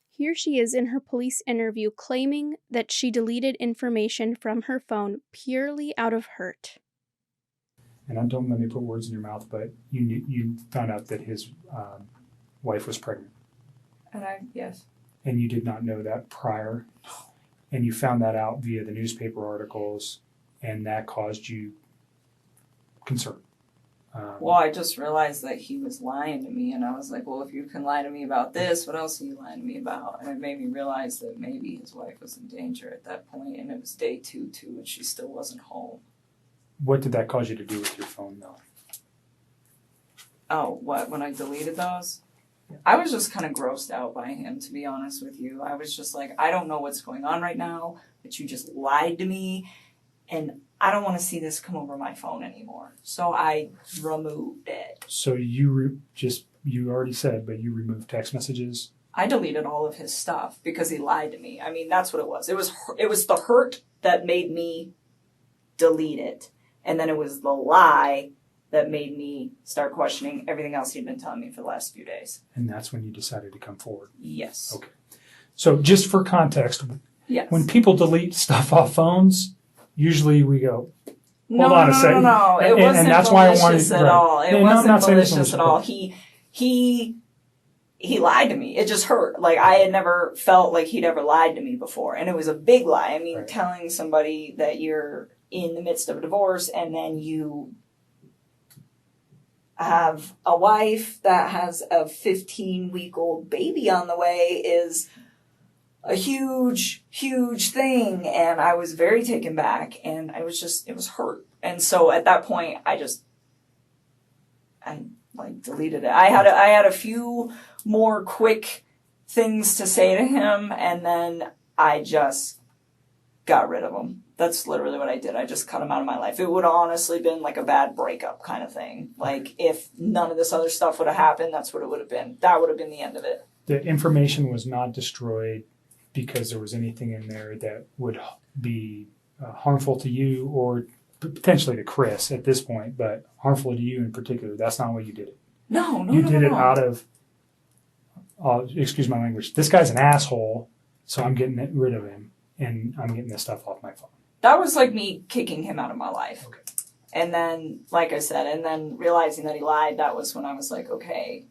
Here she is in her police interview claiming that she deleted information from her phone purely out of hurt. And don't let me put words in your mouth, but you found out that his wife was pregnant. Yes. And you did not know that prior. And you found that out via the newspaper articles, and that caused you concern. Well, I just realized that he was lying to me, and I was like, well, if you can lie to me about this, what else are you lying to me about? And it made me realize that maybe his wife was in danger at that point, and it was day 2 too, and she still wasn't home. What did that cause you to do with your phone, though? Oh, what? When I deleted those? I was just kind of grossed out by him, to be honest with you. I was just like, I don't know what's going on right now, but you just lied to me, and I don't want to see this come over my phone anymore. So I removed it. So you already said, but you removed text messages? I deleted all of his stuff because he lied to me. I mean, that's what it was. It was the hurt that made me delete it. And then it was the lie that made me start questioning everything else he'd been telling me for the last few days. And that's when you decided to come forward? Yes. Okay. So just for context, yes. When people delete stuff off phones, usually we go, No, Hold on no, a no, second. no. It And wasn't that's why I wanted malicious at right. all. It No, I'm not wasn't saying it's malicious at malicious. all. He lied to me. It just hurt. Like, I had never felt like he'd ever lied to me before. And it was a big lie. I mean, Right. telling somebody that you're in the midst of a divorce and then you have a wife that has a 15-week-old baby on the way is a huge, huge thing. And I was very taken back, and it was hurt. And so at that point, I deleted it. I had a few more quick things to say to him, and then I just got rid of him. That's literally what I did. I just cut him out of my life. It would have honestly been like a bad breakup kind of thing. Like, if none of this other stuff would have happened, that's what it would have been. That would have been the end of it. The information was not destroyed because there was anything in there that would be harmful to you or potentially to Chris at this point, but harmful to you in particular. That's not why you did it. No. You did it out of, excuse my language, this guy's an asshole, so I'm getting rid of him, and I'm getting this stuff off my phone. That was like me kicking him out of my life. Okay. And then, like I said, and then realizing that he lied, that was when I was like, okay,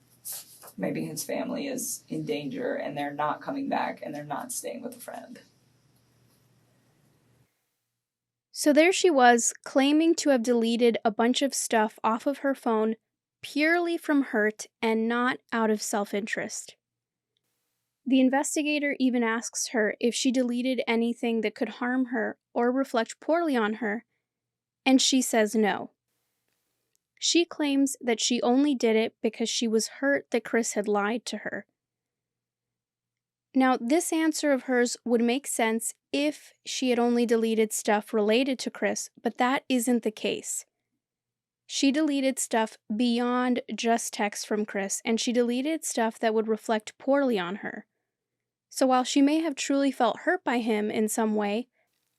maybe his family is in danger and they're not coming back and they're not staying with a friend. So there she was, claiming to have deleted a bunch of stuff off of her phone purely from hurt and not out of self-interest. The investigator even asks her if she deleted anything that could harm her or reflect poorly on her, and she says no. She claims that she only did it because she was hurt that Chris had lied to her. Now, this answer of hers would make sense if she had only deleted stuff related to Chris, but that isn't the case. She deleted stuff beyond just text from Chris, and she deleted stuff that would reflect poorly on her. So while she may have truly felt hurt by him in some way,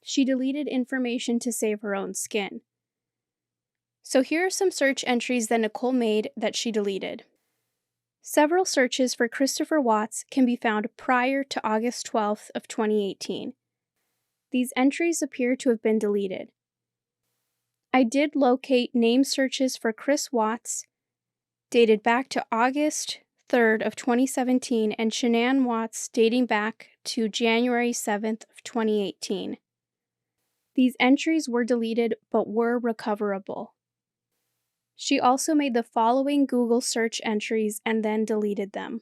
she deleted information to save her own skin. So here are some search entries that Nichol made that she deleted. Several searches for Christopher Watts can be found prior to August 12th of 2018. These entries appear to have been deleted. I did locate name searches for Chris Watts dated back to August 3rd of 2017 and Shanann Watts dating back to January 7th of 2018. These entries were deleted but were recoverable. She also made the following Google search entries and then deleted them.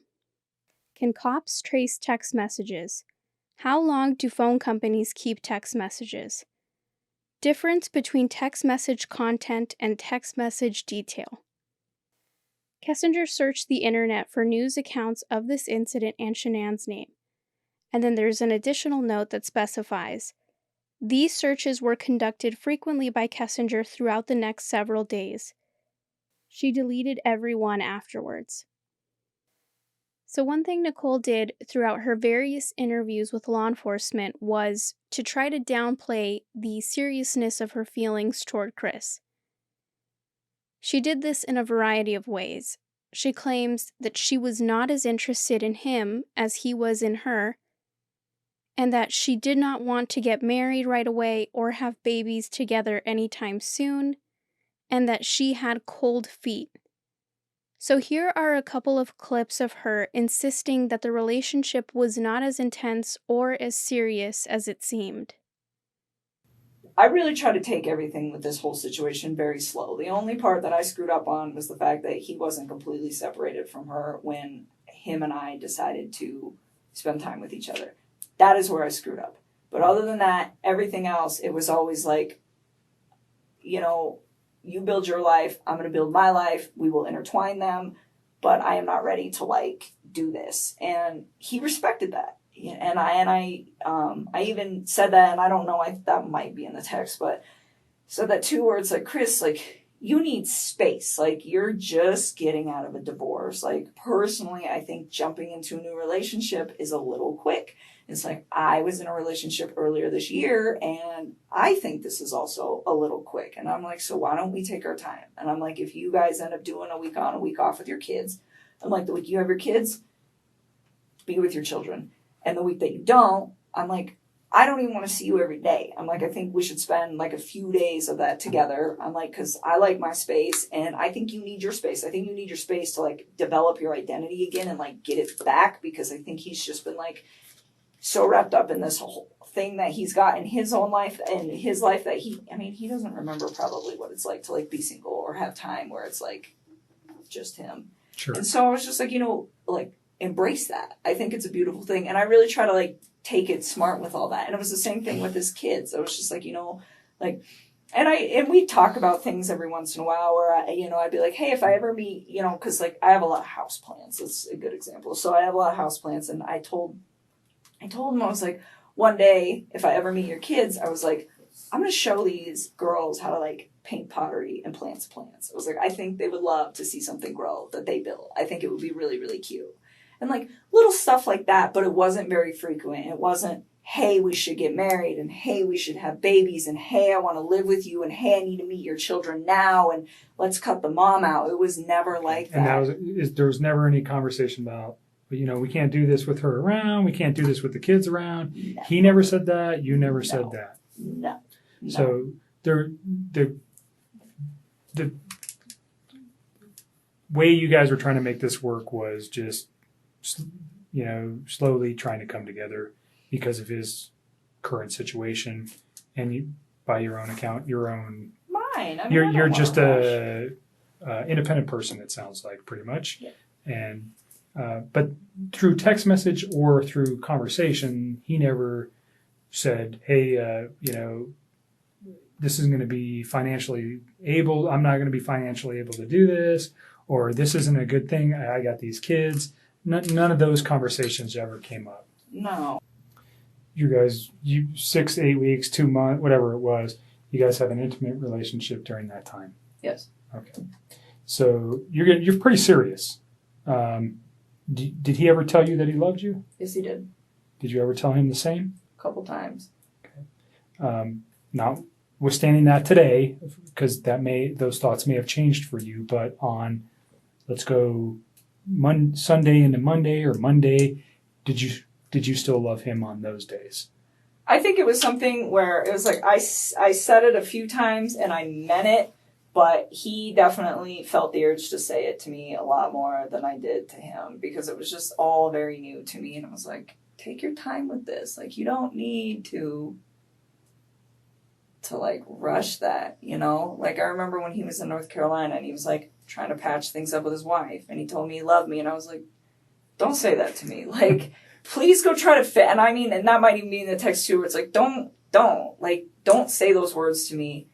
Can cops trace text messages? How long do phone companies keep text messages? Difference between text message content and text message detail. Kessinger searched the internet for news accounts of this incident and Shanann's name. And then there's an additional note that specifies, these searches were conducted frequently by Kessinger throughout the next several days. She deleted everyone afterwards. So one thing Nichol did throughout her various interviews with law enforcement was to try to downplay the seriousness of her feelings toward Chris. She did this in a variety of ways. She claims that she was not as interested in him as he was in her, and that she did not want to get married right away or have babies together anytime soon, and that she had cold feet. So here are a couple of clips of her insisting that the relationship was not as intense or as serious as it seemed. I really try to take everything with this whole situation very slow. The only part that I screwed up on was the fact that he wasn't completely separated from her when him and I decided to spend time with each other. That is where I screwed up. But other than that, everything else, it was always like, you know, you build your life, I'm going to build my life, we will intertwine them, but I am not ready to like do this. And he respected that. And I even said that, and I don't know, that might be in the text, but said that too, where it's like, Chris, like, you need space. Like, you're just getting out of a divorce. Like, personally, I think jumping into a new relationship is a little quick. It's like, I was in a relationship earlier this year, and I think this is also a little quick. And I'm like, so why don't we take our time? And I'm like, if you guys end up doing a week on, a week off with your kids, I'm like, the week you have your kids, be with your children. And the week that you don't, I'm like, I don't even want to see you every day. I'm like, I think we should spend like a few days of that together. I'm like, because I like my space and I think you need your space. I think you need your space to like develop your identity again and like get it back, because I think he's just been like so wrapped up in this whole thing that he's got in his own life and his life that he doesn't remember probably what it's like to like be single or have time where it's like just him. Sure. And so I was just like, like embrace that. I think it's a beautiful thing. And I really try to like take it smart with all that. And it was the same thing with his kids. I was just like, like, and we talk about things every once in a while where I'd be like, hey, if I ever meet, cause like I have a lot of house plants. It's a good example. So I have a lot of house plants, and I told him, I was like, one day, if I ever meet your kids, I was like, I'm going to show these girls how to like paint pottery and plants. I was like, I think they would love to see something grow that they built. I think it would be really, really cute. And like little stuff like that, but it wasn't very frequent. It wasn't, hey, we should get married, and hey, we should have babies, and hey, I want to live with you, and hey, I need to meet your children now, and let's cut the mom out. It was never like that. And there was never any conversation about, we can't do this with her around. We can't do this with the kids around. No. He never said that. You never said that. No. So the way you guys were trying to make this work was just, slowly trying to come together because of his current situation, and you, by your own account, mine. You're just a independent person. It sounds like pretty much, yeah. And but through text message or through conversation, he never said, "Hey, this isn't going to be financially able. I'm not going to be financially able to do this," or "This isn't a good thing. I got these kids." None of those conversations ever came up. No. You guys, 6, 8 weeks, 2 months, whatever it was, you guys have an intimate relationship during that time. Yes. Okay. So you're pretty serious. Did he ever tell you that he loved you? Yes, he did. Did you ever tell him the same? A couple times. Okay. Notwithstanding that today, because those thoughts may have changed for you, but on, let's go Sunday into Monday or Monday, did you still love him on those days? I think it was something where it was like I said it a few times and I meant it, but he definitely felt the urge to say it to me a lot more than I did to him, because it was just all very new to me. And I was like, take your time with this. Like, you don't need to like rush that, Like, I remember when he was in North Carolina and he was like trying to patch things up with his wife, and he told me he loved me, and I was like, don't say that to me. Like, please go try to fit. And and that might even be in the text too, where it's like, don't say those words to me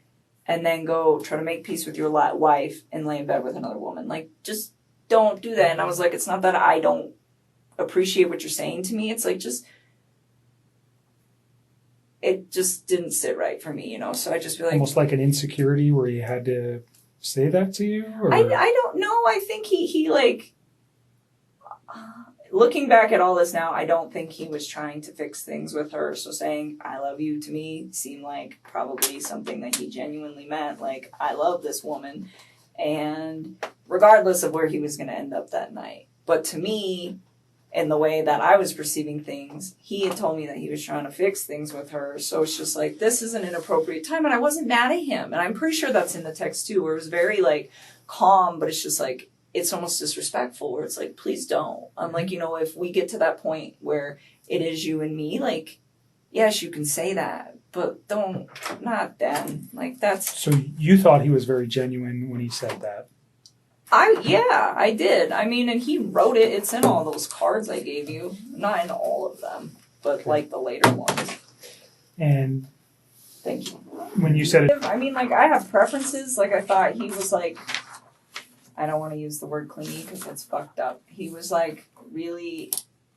and then go try to make peace with your wife and lay in bed with another woman. Like, just don't do that. And I was like, it's not that I don't appreciate what you're saying to me. It's like, it just didn't sit right for me, So I just feel like almost like an insecurity where he had to say that to you? Or? I don't know. I think he like, looking back at all this now, I don't think he was trying to fix things with her. So saying I love you to me seemed like probably something that he genuinely meant. Like, I love this woman, and regardless of where he was going to end up that night. But to me, in the way that I was perceiving things, he had told me that he was trying to fix things with her. So it's just like, this is an inappropriate time. And I wasn't mad at him. And I'm pretty sure that's in the text too, where it was very like calm, but it's just like, it's almost disrespectful, where it's like, please don't. I'm like, if we get to that point where it is you and me, like, yes, you can say that, but not then. Like, that's... So you thought he was very genuine when he said that? I did. And he wrote it. It's in all those cards I gave you. Not in all of them, but okay. Like the later ones. And thank you. When you said it, I have preferences. Like, I thought he was like, I don't want to use the word clingy because it's fucked up. He was like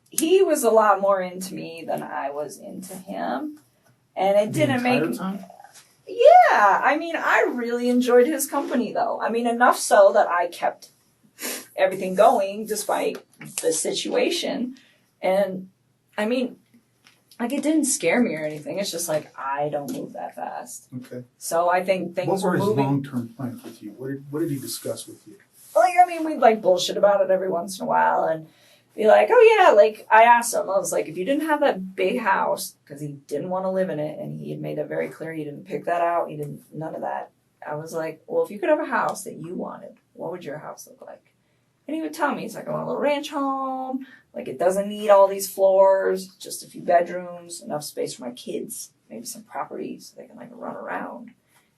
he was a lot more into me than I was into him, and it didn't make. Time? Yeah, I really enjoyed his company, though. Enough so that I kept everything going despite the situation. And, it didn't scare me or anything. It's just like, I don't move that fast. Okay. So I think things were moving. What were his long-term plans with you? What did he discuss with you? We'd bullshit about it every once in a while. And be like, oh yeah, like I asked him, I was like, if you didn't have that big house, because he didn't want to live in it, and he had made that very clear, he didn't pick that out, he didn't, none of that. I was like, well, if you could have a house that you wanted, what would your house look like? And he would tell me, he's like, I want a little ranch home, like it doesn't need all these floors, just a few bedrooms, enough space for my kids, maybe some property so they can like run around,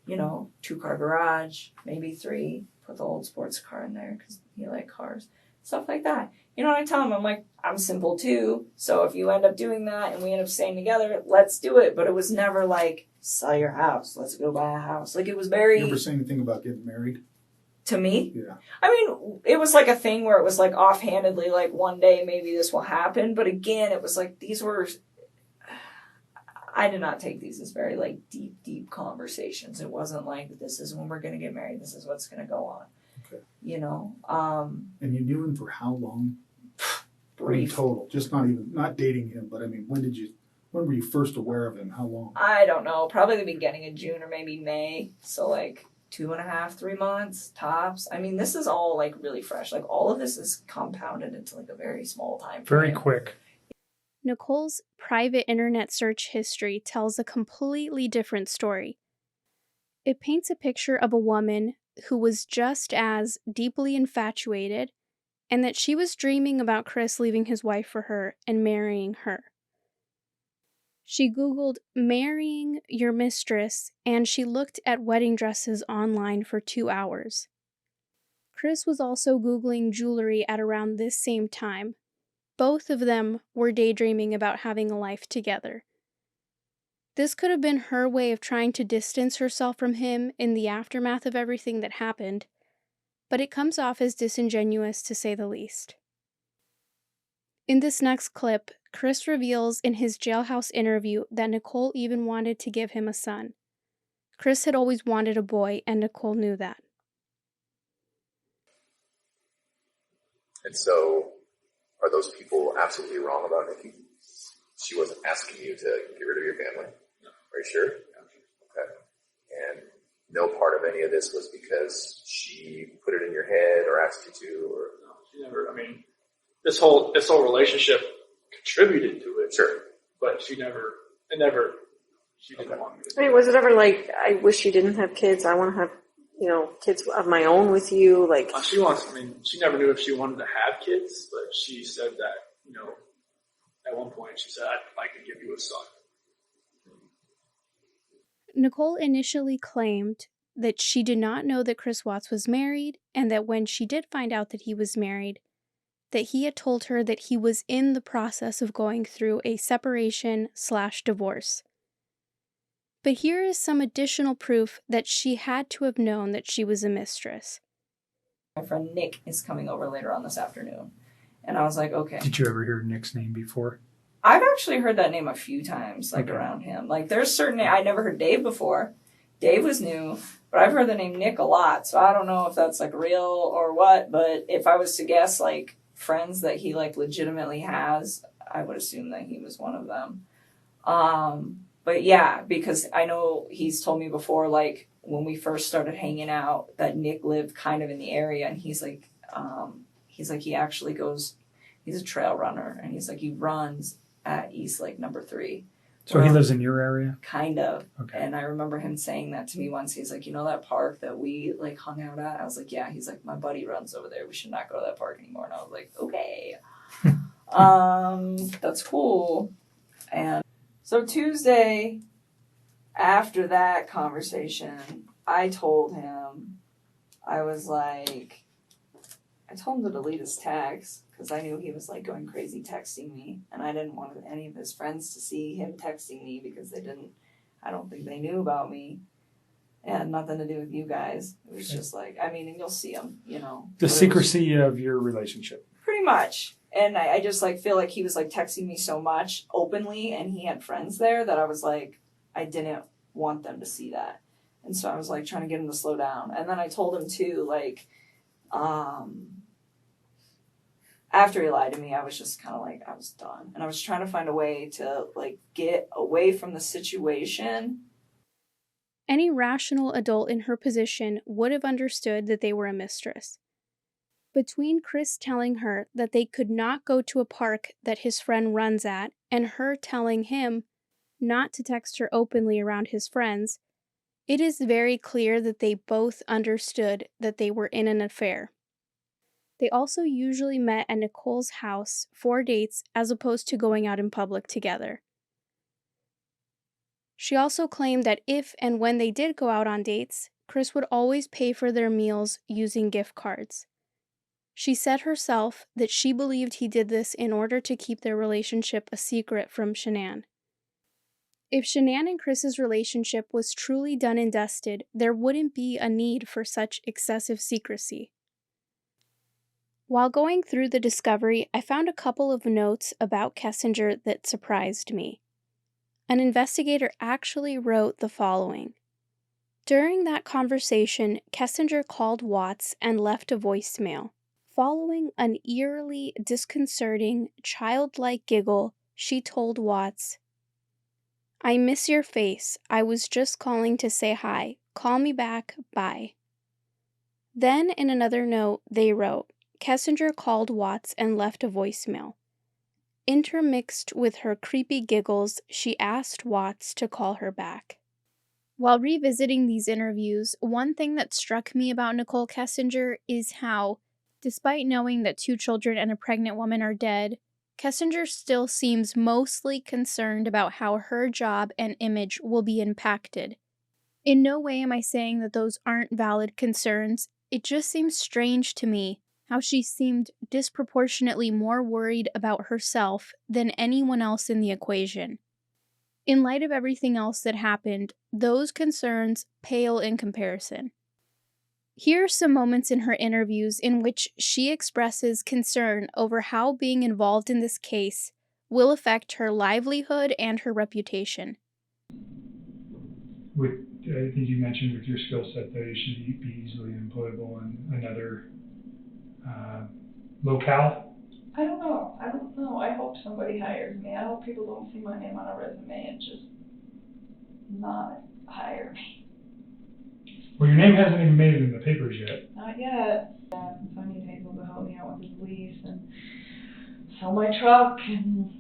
2-car garage, maybe 3, put the old sports car in there because he liked cars, stuff like that. You know what I tell him? I'm like, I'm simple too, so if you end up doing that and we end up staying together, let's do it. But it was never like, sell your house, let's go buy a house. Like it was very... You ever say anything about getting married? To me? Yeah. I mean, it was like a thing where it was like offhandedly, like one day maybe this will happen. But again, it was like these were... I did not take these as very like deep conversations. It wasn't like, this is when we're going to get married, this is what's going to go on. Okay. And you knew him for how long? Brief. Total, just not dating him, but I mean, when were you first aware of him? How long? I don't know, probably the beginning of June or maybe May. So like 2.5, 3 months tops. I mean, this is all like really fresh. Like all of this is compounded into like a very small time frame. Very quick. Nicole's private internet search history tells a completely different story. It paints a picture of a woman who was just as deeply infatuated, and that she was dreaming about Chris leaving his wife for her and marrying her. She Googled marrying your mistress, and she looked at wedding dresses online for 2 hours. Chris was also Googling jewelry at around this same time. Both of them were daydreaming about having a life together. This could have been her way of trying to distance herself from him in the aftermath of everything that happened, but it comes off as disingenuous to say the least. In this next clip, Chris reveals in his jailhouse interview that Nichol even wanted to give him a son. Chris had always wanted a boy, and Nichol knew that. And so, are those people absolutely wrong about Nikki? She wasn't asking you to get rid of your family? No. Are you sure? Okay. And no part of any of this was because she put it in your head or asked you to? Or No, she never, I mean, this whole relationship contributed to it. Sure. But she didn't want me to. I mean, was it ever like, I wish you didn't have kids, I want to have, kids of my own with you, like... She never knew if she wanted to have kids, but she said that, at one point she said, I'd like to give you a son. Nichol initially claimed that she did not know that Chris Watts was married, and that when she did find out that he was married, that he had told her that he was in the process of going through a separation/divorce. But here is some additional proof that she had to have known that she was a mistress. My friend Nick is coming over later on this afternoon. And I was like, okay. Did you ever hear Nick's name before? I've actually heard that name a few times, like around him. Like there's certain, I never heard Dave before. Dave was new, but I've heard the name Nick a lot. So I don't know if that's like real or what, but if I was to guess like friends that he like legitimately has, I would assume that he was one of them. But yeah, because I know he's told me before, like when we first started hanging out, that Nick lived kind of in the area, and he's like he actually goes, he's a trail runner, and he's like he runs at East Lake number 3. So he lives in your area? Kind of. Okay. And I remember him saying that to me once. He's like, that park that we like hung out at? I was like, yeah. He's like, my buddy runs over there. We should not go to that park anymore. And I was like, okay. That's cool. And so Tuesday, after that conversation, I told him, I told him to delete his text because I knew he was like going crazy texting me, and I didn't want any of his friends to see him texting me because I don't think they knew about me. It had nothing to do with you guys. It was just like, and you'll see him, The secrecy of your relationship. Pretty much. And I just like feel like he was like texting me so much openly, and he had friends there that I was like, I didn't want them to see that. And so I was like trying to get him to slow down. And then I told him too, like, after he lied to me, I was just kind of like, I was done. And I was trying to find a way to like get away from the situation. Any rational adult in her position would have understood that they were a mistress. Between Chris telling her that they could not go to a park that his friend runs at, and her telling him not to text her openly around his friends, it is very clear that they both understood that they were in an affair. They also usually met at Nichole's house for dates as opposed to going out in public together. She also claimed that if and when they did go out on dates, Chris would always pay for their meals using gift cards. She said herself that she believed he did this in order to keep their relationship a secret from Shanann. If Shanann and Chris's relationship was truly done and dusted, there wouldn't be a need for such excessive secrecy. While going through the discovery, I found a couple of notes about Kessinger that surprised me. An investigator actually wrote the following. During that conversation, Kessinger called Watts and left a voicemail. Following an eerily disconcerting, childlike giggle, she told Watts, "I miss your face. I was just calling to say hi. Call me back. Bye." Then, in another note, they wrote, Kessinger called Watts and left a voicemail. Intermixed with her creepy giggles, she asked Watts to call her back. While revisiting these interviews, one thing that struck me about Nichol Kessinger is how, despite knowing that 2 children and a pregnant woman are dead, Kessinger still seems mostly concerned about how her job and image will be impacted. In no way am I saying that those aren't valid concerns. It just seems strange to me how she seemed disproportionately more worried about herself than anyone else in the equation. In light of everything else that happened, those concerns pale in comparison. Here are some moments in her interviews in which she expresses concern over how being involved in this case will affect her livelihood and her reputation. I think you mentioned with your skill set that you should be easily employable in another locale. I don't know. I hope somebody hires me. I hope people don't see my name on a resume and just not hire me. Well, your name hasn't even made it in the papers yet. Not yet. So I need Hazel to help me out with this lease and sell my truck and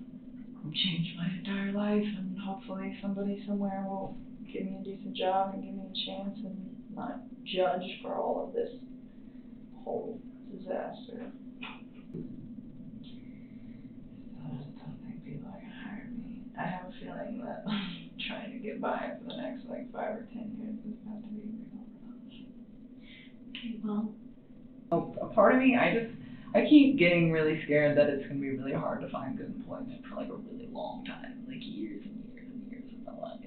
change my entire life, and hopefully somebody somewhere will give me a decent job and give me a chance and not judge for all of this whole disaster. I don't think people are gonna hire me. I have a feeling that trying to get by for the next 5 or 10 years is about to be real rough. Okay, well, a part of me, I keep getting really scared that it's gonna be really hard to find good employment for like a really long time, like years and years and years of my life.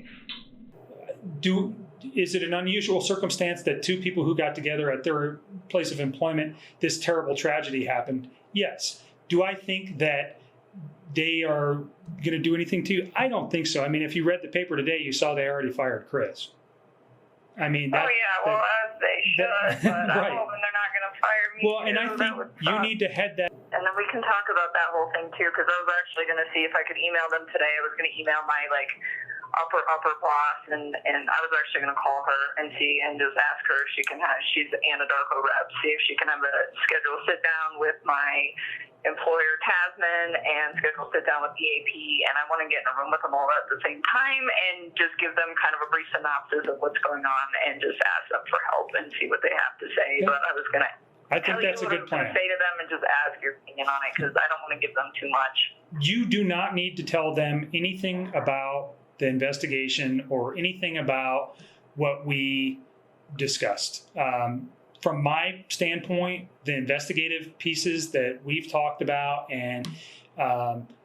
Is it an unusual circumstance that 2 people who got together at their place of employment, this terrible tragedy happened? Yes. Do I think that they are going to do anything to you? I don't think so. I mean, if you read the paper today, you saw they already fired Chris. I mean, as they should, but right. I'm hoping they're not going to fire me. Well, and I think you need to head that. And then we can talk about that whole thing too, because I was actually going to see if I could email them today. I was going to email my upper boss, and I was actually going to call her and see and just ask her if she can have. She's the Anadarko rep. See if she can have a schedule sit down with my employer Tasman and schedule sit down with EAP, and I want to get in a room with them all at the same time and just give them kind of a brief synopsis of what's going on and just ask them for help and see what they have to say. But I was going to think that's a good plan. Say to them and just ask your opinion on it, because I don't want to give them too much. You do not need to tell them anything about the investigation or anything about what we discussed. From my standpoint, the investigative pieces that we've talked about and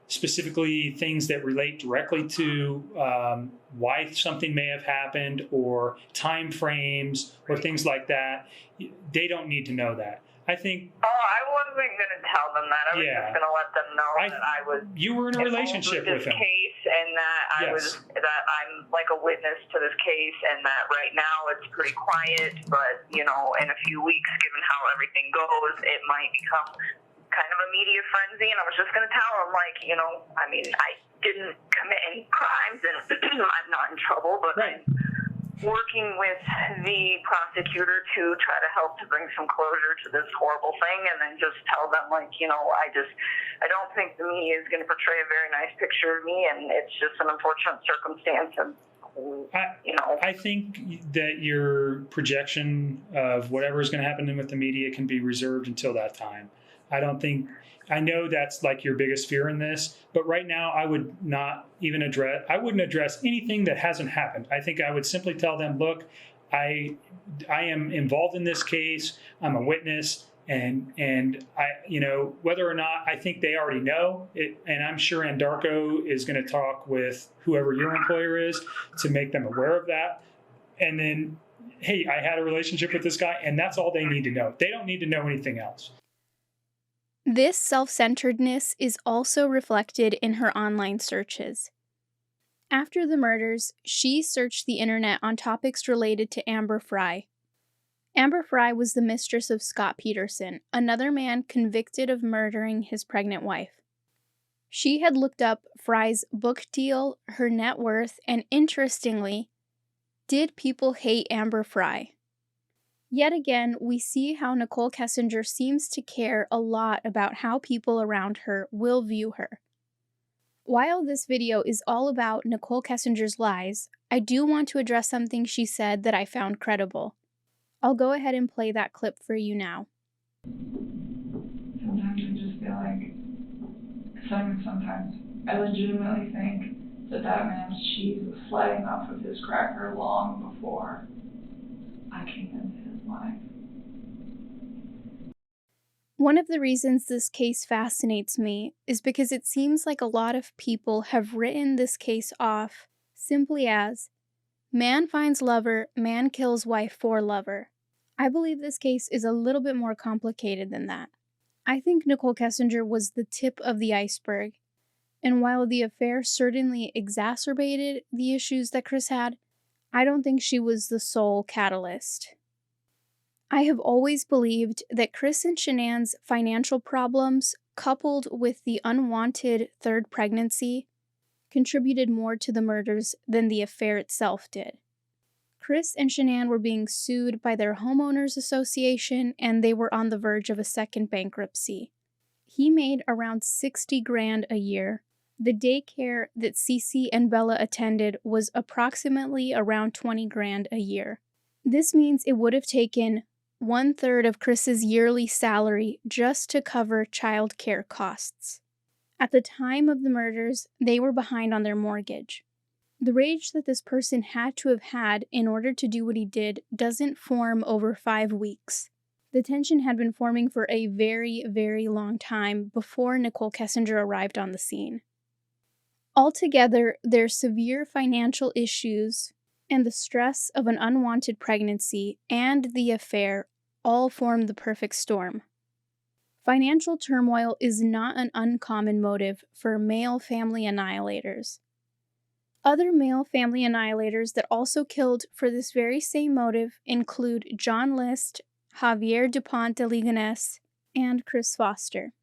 specifically things that relate directly to why something may have happened or time frames or things like that, they don't need to know that. I think. Oh, I wasn't going to tell them that. I was just going to let them know that I was. You were in a relationship with him. Case, and that that I'm like a witness to this case, and that right now it's pretty quiet. But in a few weeks, given how everything goes, it might become kind of a media frenzy. And I was just going to tell them, I didn't commit any crimes, and I'm not in trouble, but. Right. working with the prosecutor to try to help to bring some closure to this horrible thing, and then just tell them, like, you know, I don't think the media is going to portray a very nice picture of me, and it's just an unfortunate circumstance. And I think that your projection of whatever is going to happen with the media can be reserved until that time. I know that's like your biggest fear in this, but right now I would not even I wouldn't address anything that hasn't happened. I think I would simply tell them, look, I am involved in this case. I'm a witness. And I, you know, whether or not, I think they already know it, and I'm sure Andarko is going to talk with whoever your employer is to make them aware of that. And then, hey, I had a relationship with this guy, and that's all they need to know. They don't need to know anything else. This self-centeredness is also reflected in her online searches. After the murders, she searched the internet on topics related to Amber Frey. Amber Frey was the mistress of Scott Peterson, another man convicted of murdering his pregnant wife. She had looked up Frey's book deal, her net worth, and interestingly, did people hate Amber Frey? Yet again, we see how Nichol Kessinger seems to care a lot about how people around her will view her. While this video is all about Nichol Kessinger's lies, I do want to address something she said that I found credible. I'll go ahead and play that clip for you now. Sometimes I just feel like, sometimes I legitimately think that man's cheese was sliding off of his cracker long before I came into his life. One of the reasons this case fascinates me is because it seems like a lot of people have written this case off simply as, man finds lover, man kills wife for lover. I believe this case is a little bit more complicated than that. I think Nichol Kessinger was the tip of the iceberg, and while the affair certainly exacerbated the issues that Chris had, I don't think she was the sole catalyst. I have always believed that Chris and Shanann's financial problems, coupled with the unwanted third pregnancy, contributed more to the murders than the affair itself did. Chris and Shanann were being sued by their homeowners association, and they were on the verge of a second bankruptcy. He made around $60,000 a year. The daycare that Cece and Bella attended was approximately around $20,000 a year. This means it would have taken 1/3 of Chris's yearly salary just to cover child care costs. At the time of the murders, they were behind on their mortgage. The rage that this person had to have had in order to do what he did doesn't form over 5 weeks. The tension had been forming for a very, very long time before Nichol Kessinger arrived on the scene. Altogether, their severe financial issues and the stress of an unwanted pregnancy and the affair all formed the perfect storm. Financial turmoil is not an uncommon motive for male family annihilators. Other male family annihilators that also killed for this very same motive include John List, Javier Dupont de Ligonnès, and Chris Foster.